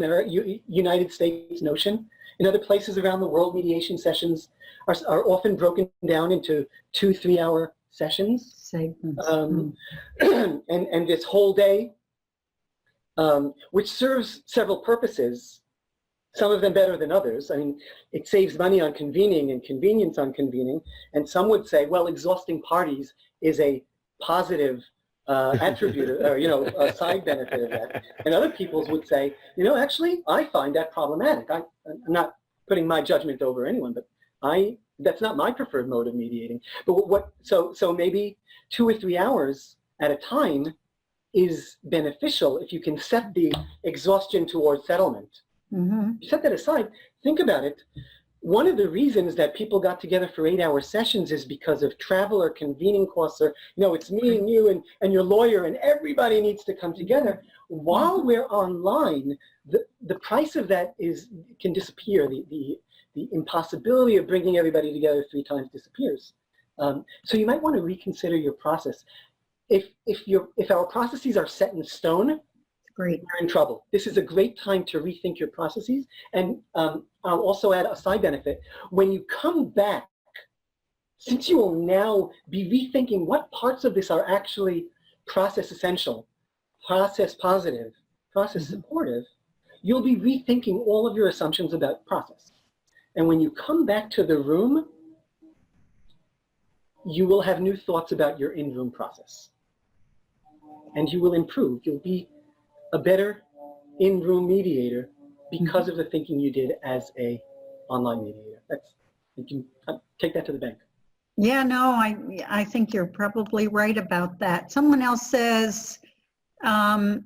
United States notion. In other places around the world, mediation sessions are often broken down into 2-3 hour sessions. Segments. And this whole day, which serves several purposes, some of them better than others. I mean, it saves money on convening and convenience on convening. And some would say, well, exhausting parties is a positive attribute or, a side benefit of that. And other peoples would say, actually, I find that problematic. I'm not putting my judgment over anyone, but that's not my preferred mode of mediating. But so maybe 2 or 3 hours at a time is beneficial if you can set the exhaustion towards settlement. Mm-hmm. You set that aside, think about it. one of the reasons that people got together for 8-hour sessions is because of travel or convening costs, or, it's me and you and your lawyer, and everybody needs to come together. While we're online, the price of that can disappear. The impossibility of bringing everybody together 3 times disappears. So you might want to reconsider your process. If our processes are set in stone, Great. you're in trouble. This is a great time to rethink your processes. And I'll also add a side benefit. When you come back, since you will now be rethinking what parts of this are actually process essential, process positive, process supportive, you'll be rethinking all of your assumptions about process. And when you come back to the room, you will have new thoughts about your in-room process. And you will improve. You'll be a better in-room mediator because of the thinking you did as a online mediator. You can take that to the bank. Yeah, no, I think you're probably right about that. Someone else says, have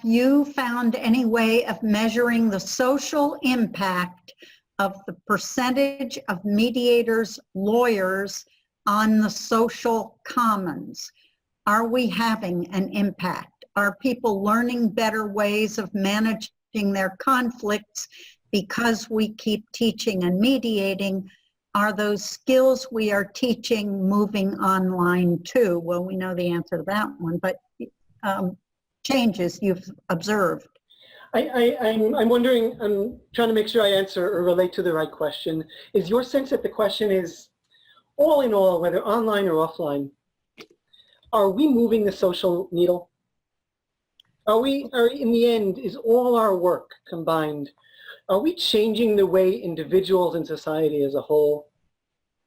you found any way of measuring the social impact of the percentage of mediators, lawyers on the social commons? Are we having an impact? Are people learning better ways of managing their conflicts because we keep teaching and mediating? Are those skills we are teaching moving online too? Well, we know the answer to that one, but changes you've observed. I'm wondering, I'm trying to make sure I answer or relate to the right question. Is your sense that the question is, all in all, whether online or offline, are we moving the social needle? Are in the end, is all our work combined, are we changing the way individuals and society as a whole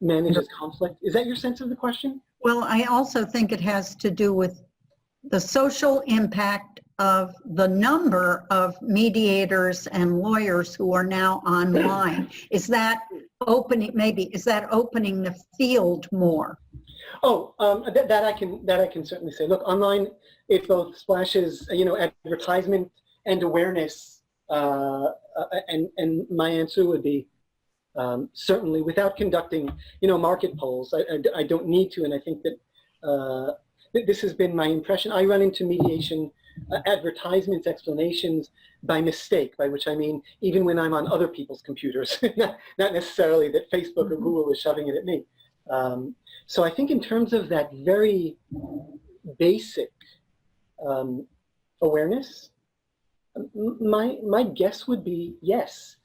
manages conflict? Is that your sense of the question? Well, I also think it has to do with the social impact of the number of mediators and lawyers who are now online. Is that opening the field more? Oh, that I can certainly say. Look, online, it both splashes, advertisement and awareness, and my answer would be certainly, without conducting, market polls. I don't need to, and I think that this has been my impression. I run into mediation advertisements, explanations by mistake, by which I mean even when I'm on other people's computers, not necessarily that Facebook or Google is shoving it at me. So I think in terms of that very basic awareness, my guess would be yes.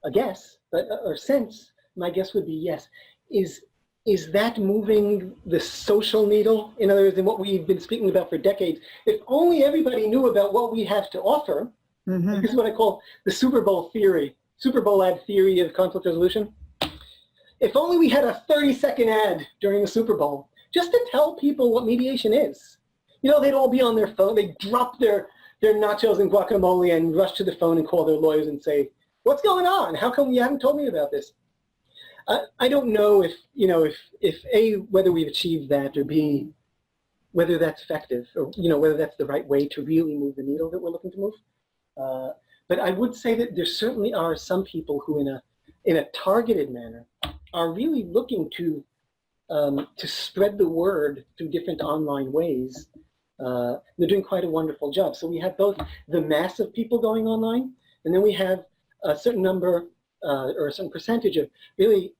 A guess, or sense, my guess would be yes. Is that moving the social needle? In other words, in what we've been speaking about for decades, if only everybody knew about what we have to offer, this is what I call the Super Bowl theory, Super Bowl ad theory of conflict resolution. If only we had a 30-second ad during the Super Bowl, just to tell people what mediation is. They'd all be on their phone, they'd drop their nachos and guacamole and rush to the phone and call their lawyers and say, what's going on? How come you haven't told me about this? I don't know if A, whether we've achieved that, or B, whether that's effective, or whether that's the right way to really move the needle that we're looking to move. But I would say that there certainly are some people who in a targeted manner are really looking to spread the word through different online ways. They're doing quite a wonderful job. So we have both the mass of people going online, and then we have a certain number or a certain percentage of really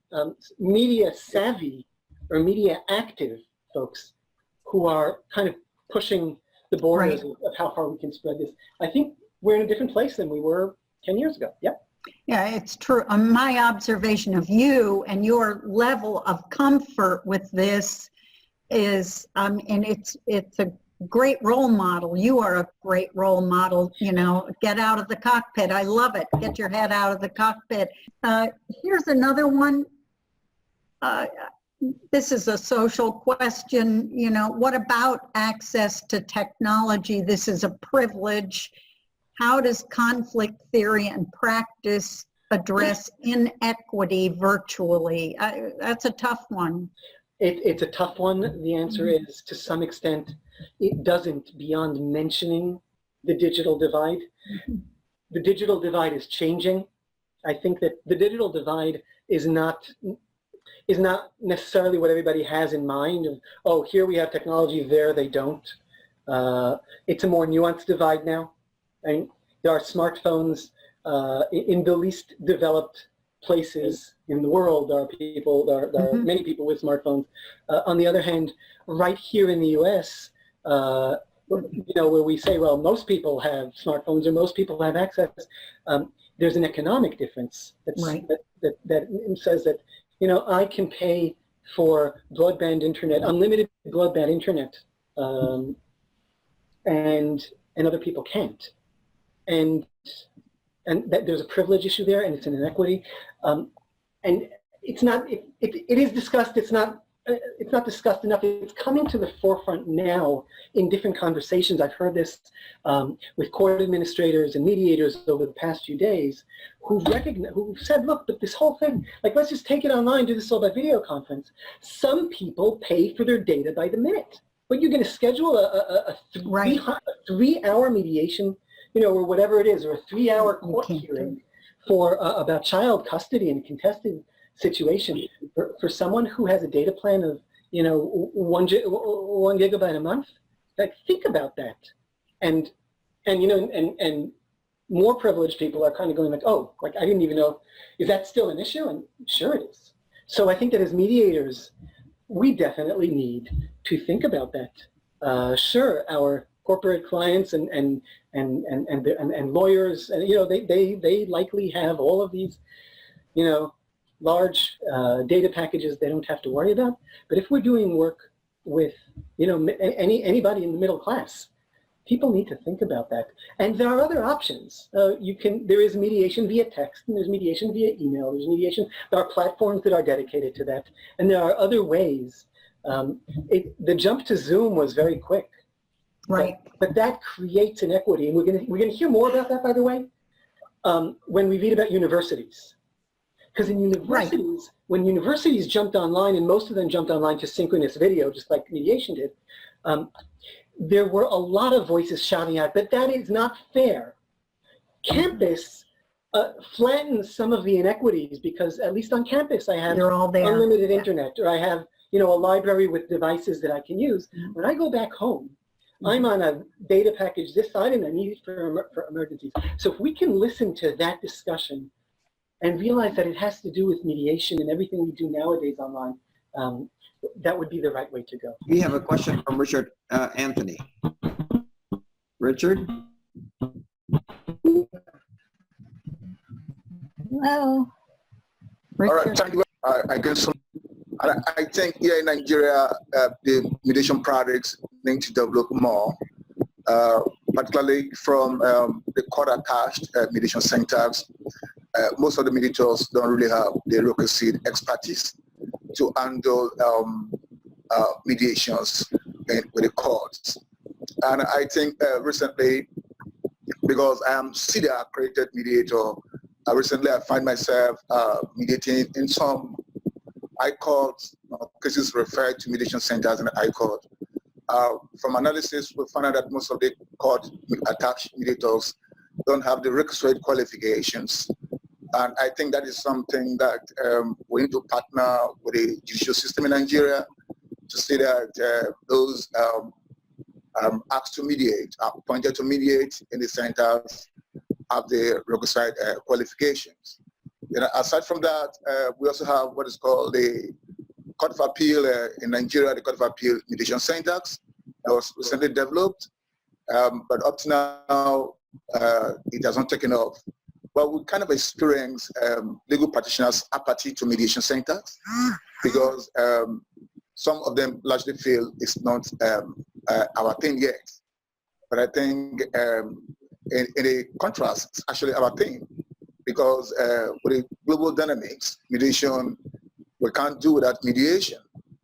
media savvy or media active folks who are kind of pushing the borders of how far we can spread this. I think we're in a different place than we were 10 years ago. Yeah. Yeah, it's true. My observation of you and your level of comfort with this is, and it's a great role model. You are a great role model, get out of the cockpit. I love it. Get your head out of the cockpit. Here's another one. This is a social question. What about access to technology? This is a privilege. How does conflict theory and practice address inequity virtually? That's a tough one. It's a tough one. The answer is, to some extent, it doesn't, beyond mentioning the digital divide. The digital divide is changing. I think that the digital divide is not necessarily what everybody has in mind. Of, oh, here we have technology, there they don't. It's a more nuanced divide now. And there are smartphones in the least developed places in the world. There are many people with smartphones. On the other hand, right here in the U.S., where we say, well, most people have smartphones or most people have access, there's an economic difference that says that, I can pay for broadband internet, unlimited broadband internet, and other people can't. And that there's a privilege issue there, and it's an inequity. And it's not, it is discussed, it's not discussed enough. It's coming to the forefront now in different conversations. I've heard this with court administrators and mediators over the past few days who've said, look, but this whole thing, like, let's just take it online, do this all by video conference. Some people pay for their data by the minute, but you're going to schedule a 3-hour mediation, or whatever it is, or a 3-hour court hearing for about child custody and contested situation for someone who has a data plan of 1 gigabyte a month. Like, think about that, and more privileged people are kind of going like, oh, like, I didn't even know, is that still an issue? And sure it is. So I think that as mediators, we definitely need to think about that. Sure, our corporate clients and lawyers, and they likely have all of these large data packages they don't have to worry about. But if we're doing work with anybody in the middle class, people need to think about that. And there are other options. There is mediation via text, and there's mediation via email. There's mediation. There are platforms that are dedicated to that, and there are other ways. The jump to Zoom was very quick. Right. But that creates inequity, and we're gonna hear more about that, by the way, when we read about universities. Because in universities, when universities jumped online, and most of them jumped online to synchronous video, just like mediation did, there were a lot of voices shouting out, but that is not fair. Campus flattens some of the inequities, because at least on campus I have unlimited internet, or I have a library with devices that I can use. When I go back home, I'm on a data package this side, and I need it for emergencies. So if we can listen to that discussion and realize that it has to do with mediation and everything we do nowadays online, that would be the right way to go. We have a question from Richard Anthony. Richard? Hello. All right, thank you. I think here in Nigeria, the mediation projects need to develop more, particularly from the court-attached mediation centers. Most of the mediators don't really have the requisite expertise to handle mediations with the courts. And I think recently, because I am CDR accredited mediator, recently I find myself mediating in some high court cases referred to mediation centers in the high court. From analysis, we found out that most of the court-attached mediators don't have the requisite qualifications. And I think that is something that we need to partner with the judicial system in Nigeria to see that those asked to mediate, appointed to mediate in the centers, have the requisite qualifications. Aside from that, we also have what is called the Court of Appeal in Nigeria, the Court of Appeal mediation centers that was recently developed, but up to now, it has not taken off. But we kind of experience legal practitioners' apathy to mediation centers because some of them largely feel it's not our thing yet. But I think in a contrast, it's actually our thing because with the global dynamics, mediation, we can't do without mediation.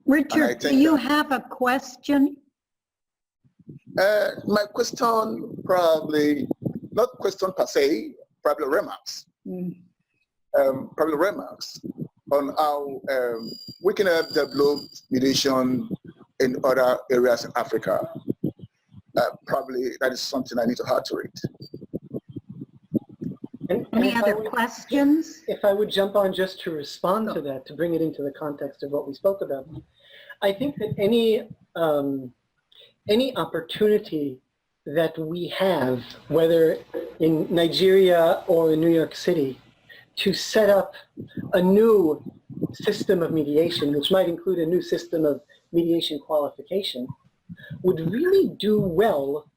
Richard, do you have a question? My question probably, not question per se, probably remarks. Probably remarks on how we can have developed mediation in other areas in Africa. Probably that is something I need to hard to read. Any if I other would- questions? If I would jump on just to respond to that, to bring it into the context of what we spoke about, I think that any opportunity that we have, whether in Nigeria or in New York City, to set up a new system of mediation, which might include a new system of mediation qualification, would really do well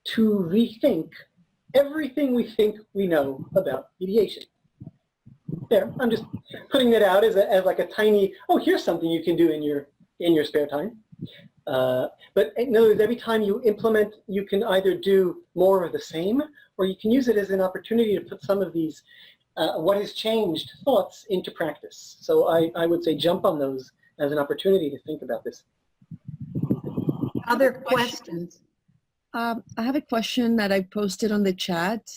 to rethink everything we think we know about mediation. There, I'm just putting that out as like a tiny, oh, here's something you can do in your spare time. But in other words, every time you implement, you can either do more of the same, or you can use it as an opportunity to put some of these what has changed thoughts into practice. So I would say jump on those as an opportunity to think about this. Other questions? I have a question that I posted on the chat,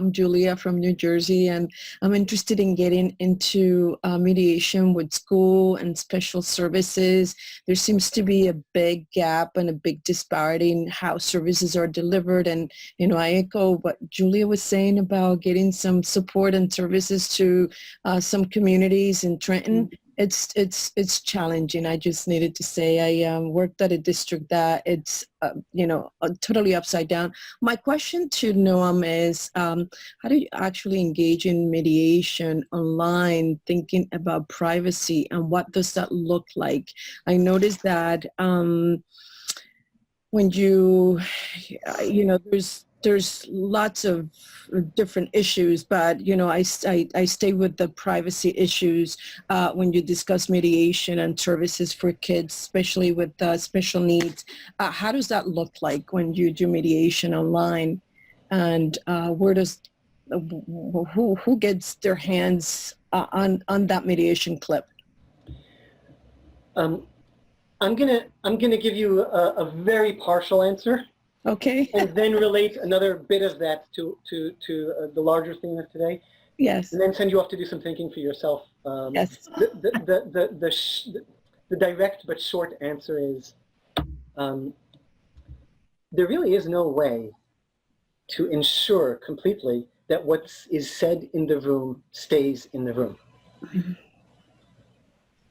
Julia from New Jersey, and I'm interested in getting into mediation with school and special services. There seems to be a big gap and a big disparity in how services are delivered. And, you know, I echo what Julia was saying about getting some support and services to some communities in Trenton. It's challenging. I just needed to say I worked at a district that it's totally upside down. My question to Noam is how do you actually engage in mediation online, thinking about privacy, and what does that look like? I noticed that when there's lots of different issues, but I stay with the privacy issues when you discuss mediation and services for kids, especially with special needs. How does that look like when you do mediation online, and who gets their hands on that mediation clip? I'm gonna give you a very partial answer. Okay. And then relate another bit of that to the larger theme of today. Yes. And then send you off to do some thinking for yourself. Yes. The direct but short answer is there really is no way to ensure completely that what is said in the room stays in the room.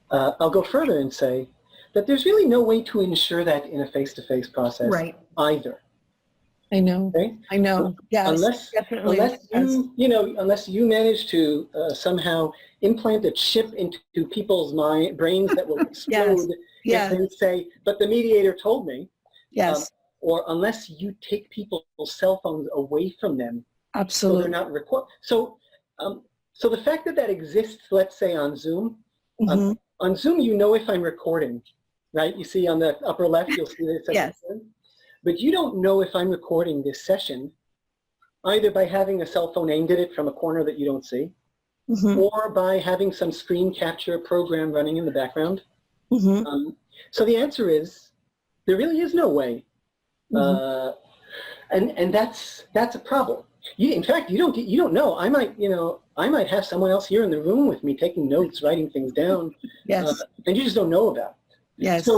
I'll go further and say that there's really no way to ensure that in a face-to-face process either. I know. Okay? I know. Yes, unless you manage to somehow implant a chip into people's brains that will explode if they say, but the mediator told me. Yes. Or unless you take people's cell phones away from them. Absolutely. So they're not recorded. So the fact that exists, let's say on Zoom, on Zoom, if I'm recording, right? You see on the upper left, you'll see that it says record. But you don't know if I'm recording this session either by having a cell phone aimed at it from a corner that you don't see, or by having some screen capture program running in the background. So the answer is, there really is no way. And that's a problem. In fact, you don't know. I might have someone else here in the room with me taking notes, writing things down, and you just don't know about it. Yes.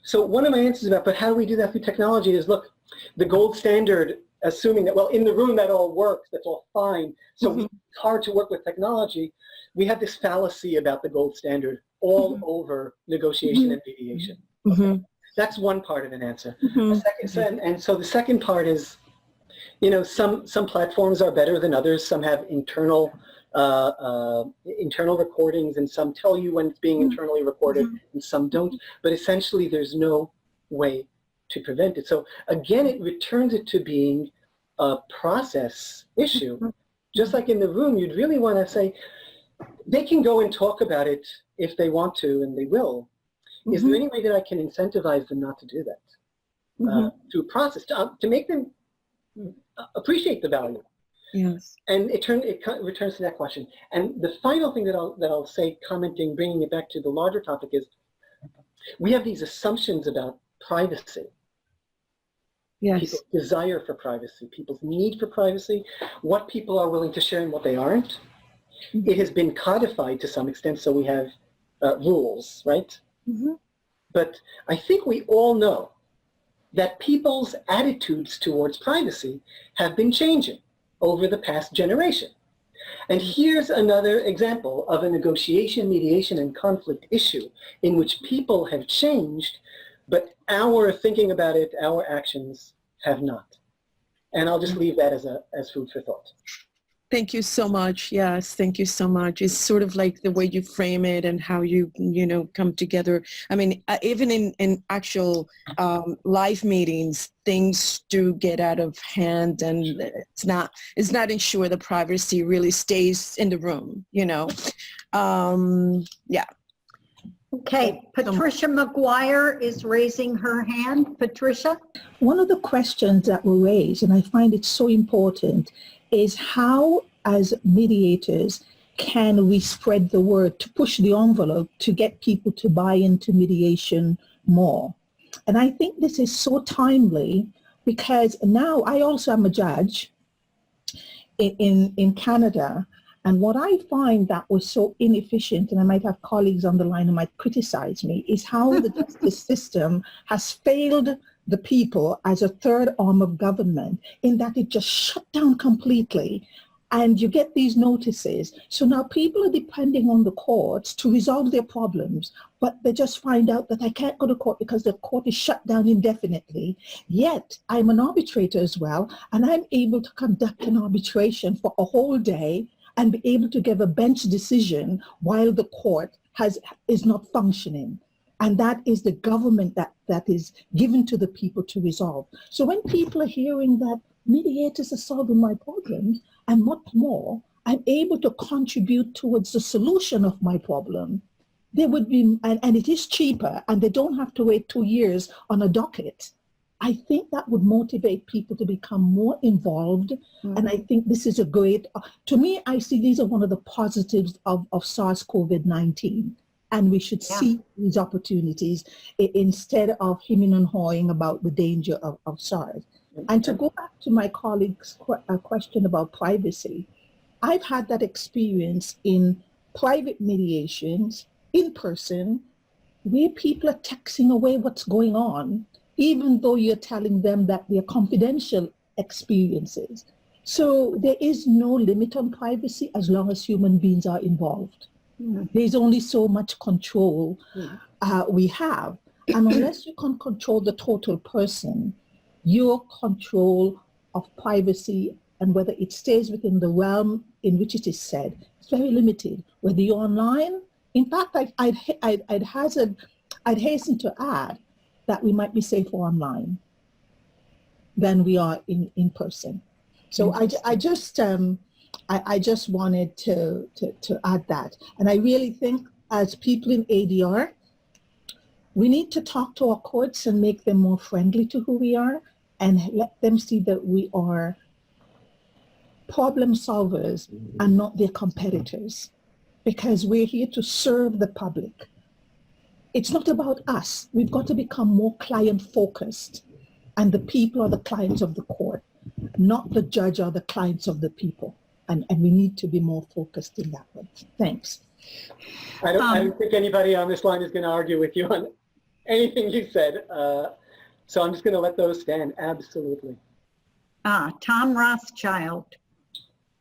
So one of my answers about, but how do we do that through technology is, look, the gold standard, assuming that, well, in the room that all works, that's all fine. So it's hard to work with technology. We have this fallacy about the gold standard all over negotiation and mediation. Okay? That's one part of an answer. And so the second part is, some platforms are better than others. Some have internal recordings, and some tell you when it's being internally recorded, and some don't. But essentially, there's no way to prevent it. So again, it returns it to being a process issue. Just like in the room, you'd really want to say, they can go and talk about it if they want to, and they will. Is there any way that I can incentivize them not to do that? Through process, to make them appreciate the value. Yes. And it returns to that question. And the final thing that I'll say, commenting, bringing it back to the larger topic, is we have these assumptions about privacy. Yes. People's desire for privacy, people's need for privacy, what people are willing to share and what they aren't. It has been codified to some extent, so we have rules, right? But I think we all know that people's attitudes towards privacy have been changing over the past generation. And here's another example of a negotiation, mediation, and conflict issue in which people have changed, but our thinking about it, our actions have not. And I'll just leave that as food for thought. Thank you so much. Yes, thank you so much. It's sort of like the way you frame it and how you come together. I mean, even in actual live meetings, things do get out of hand, and it's not ensured the privacy really stays in the room, Yeah. Okay, Patricia McGuire is raising her hand. Patricia? One of the questions that were raised, and I find it so important, is how, as mediators, can we spread the word to push the envelope to get people to buy into mediation more? And I think this is so timely because now I also am a judge in Canada. And what I find that was so inefficient, and I might have colleagues on the line who might criticize me, is how the justice system has failed the people as a third arm of government in that it just shut down completely. And you get these notices. So now people are depending on the courts to resolve their problems, but they just find out that I can't go to court because the court is shut down indefinitely. Yet I'm an arbitrator as well, and I'm able to conduct an arbitration for a whole day and be able to give a bench decision while the court is not functioning. And that is the government that is given to the people to resolve. So when people are hearing that mediators are solving my problems and much more, I'm able to contribute towards the solution of my problem. There would be, and it is cheaper, and they don't have to wait 2 years on a docket. I think that would motivate people to become more involved. Mm-hmm. And I think this is a great, to me, I see these are one of the positives of SARS-CoV-19. And we should see these opportunities instead of hemming and hawing about the danger of SARS. And to go back to my colleague's question about privacy, I've had that experience in private mediations, in person, where people are texting away what's going on, even though you're telling them that they're confidential experiences. So there is no limit on privacy as long as human beings are involved. There's only so much control we have. And unless you can control the total person, your control of privacy and whether it stays within the realm in which it is said, it's very limited. Whether you're online, in fact, I'd hasten to add that we might be safer online than we are in person. So I just wanted to add that. And I really think as people in ADR, we need to talk to our courts and make them more friendly to who we are and let them see that we are problem solvers and not their competitors, because we're here to serve the public. It's not about us. We've got to become more client focused, and the people are the clients of the court, not the judge or the clients of the people. And we need to be more focused in that way. Thanks. I don't think anybody on this line is going to argue with you on anything you said. So I'm just going to let those stand. Absolutely. Tom Rothschild.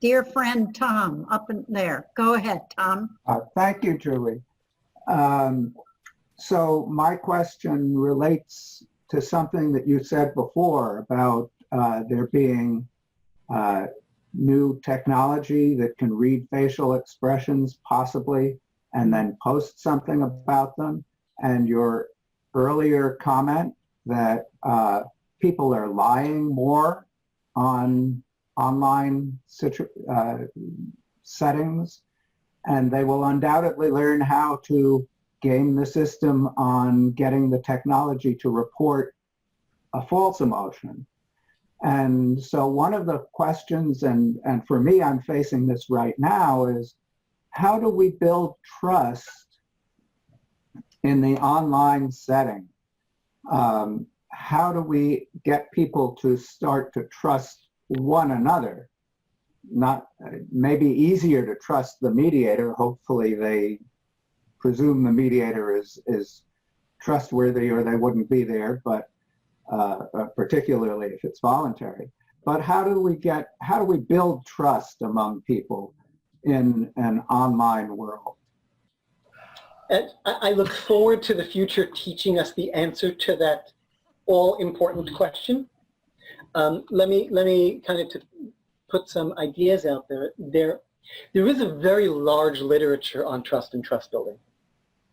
Dear friend Tom, up in there. Go ahead, Tom. Thank you, Julie. So my question relates to something that you said before about there being new technology that can read facial expressions possibly and then post something about them. And your earlier comment that people are lying more on online settings, and they will undoubtedly learn how to game the system on getting the technology to report a false emotion. And so one of the questions, and for me, I'm facing this right now, is how do we build trust in the online setting? How do we get people to start to trust one another? Not maybe easier to trust the mediator. Hopefully they presume the mediator is trustworthy or they wouldn't be there, but particularly if it's voluntary. But how do we build trust among people in an online world? And I look forward to the future teaching us the answer to that all-important question. Let me kind of put some ideas out there. There is a very large literature on trust and trust building.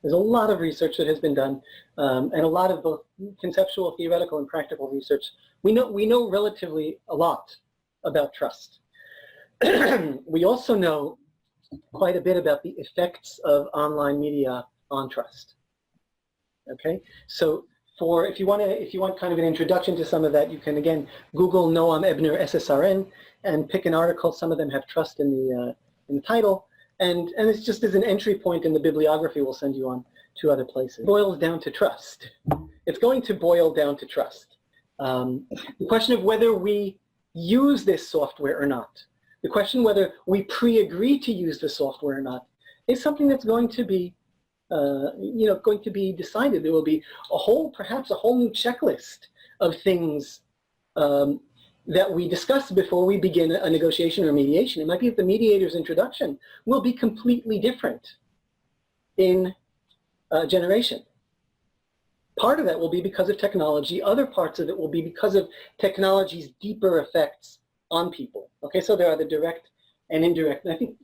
There's a lot of research that has been done, and a lot of both conceptual, theoretical, and practical research. We know relatively a lot about trust. We also know quite a bit about the effects of online media on trust. Okay, so if you want kind of an introduction to some of that, you can again Google Noam Ebner SSRN and pick an article. Some of them have trust in the title, and it's just as an entry point in the bibliography. We'll send you on to other places. It boils down to trust. It's going to boil down to trust. The question of whether we use this software or not. The question whether we pre-agree to use the software or not is something that's going to be, going to be decided. There will be perhaps a whole new checklist of things that we discuss before we begin a negotiation or mediation. It might be that the mediator's introduction will be completely different in a generation. Part of that will be because of technology. Other parts of it will be because of technology's deeper effects on people. Okay, so there are the direct and indirect. And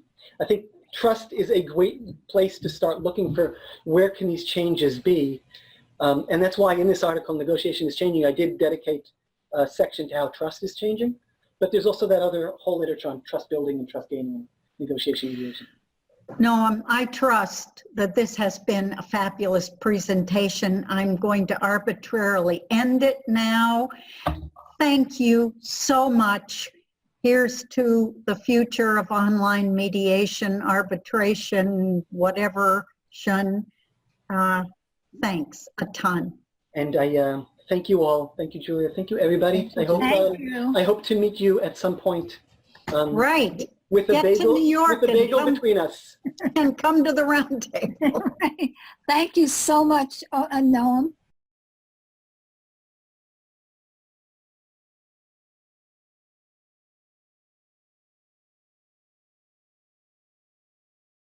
I think trust is a great place to start looking for where can these changes be. And that's why in this article, Negotiation is Changing, I did dedicate a section to how trust is changing. But there's also that other whole literature on trust building and trust gaining and negotiation mediation. Noam, I trust that this has been a fabulous presentation. I'm going to arbitrarily end it now. Thank you so much. Here's to the future of online mediation, arbitration, whatever. Thanks a ton. And I thank you all. Thank you, Julia. Thank you, everybody. I hope to meet you at some point. Right. With a Get bagel, to New York with a bagel and between us. And come to the round table. Thank you so much, Noam.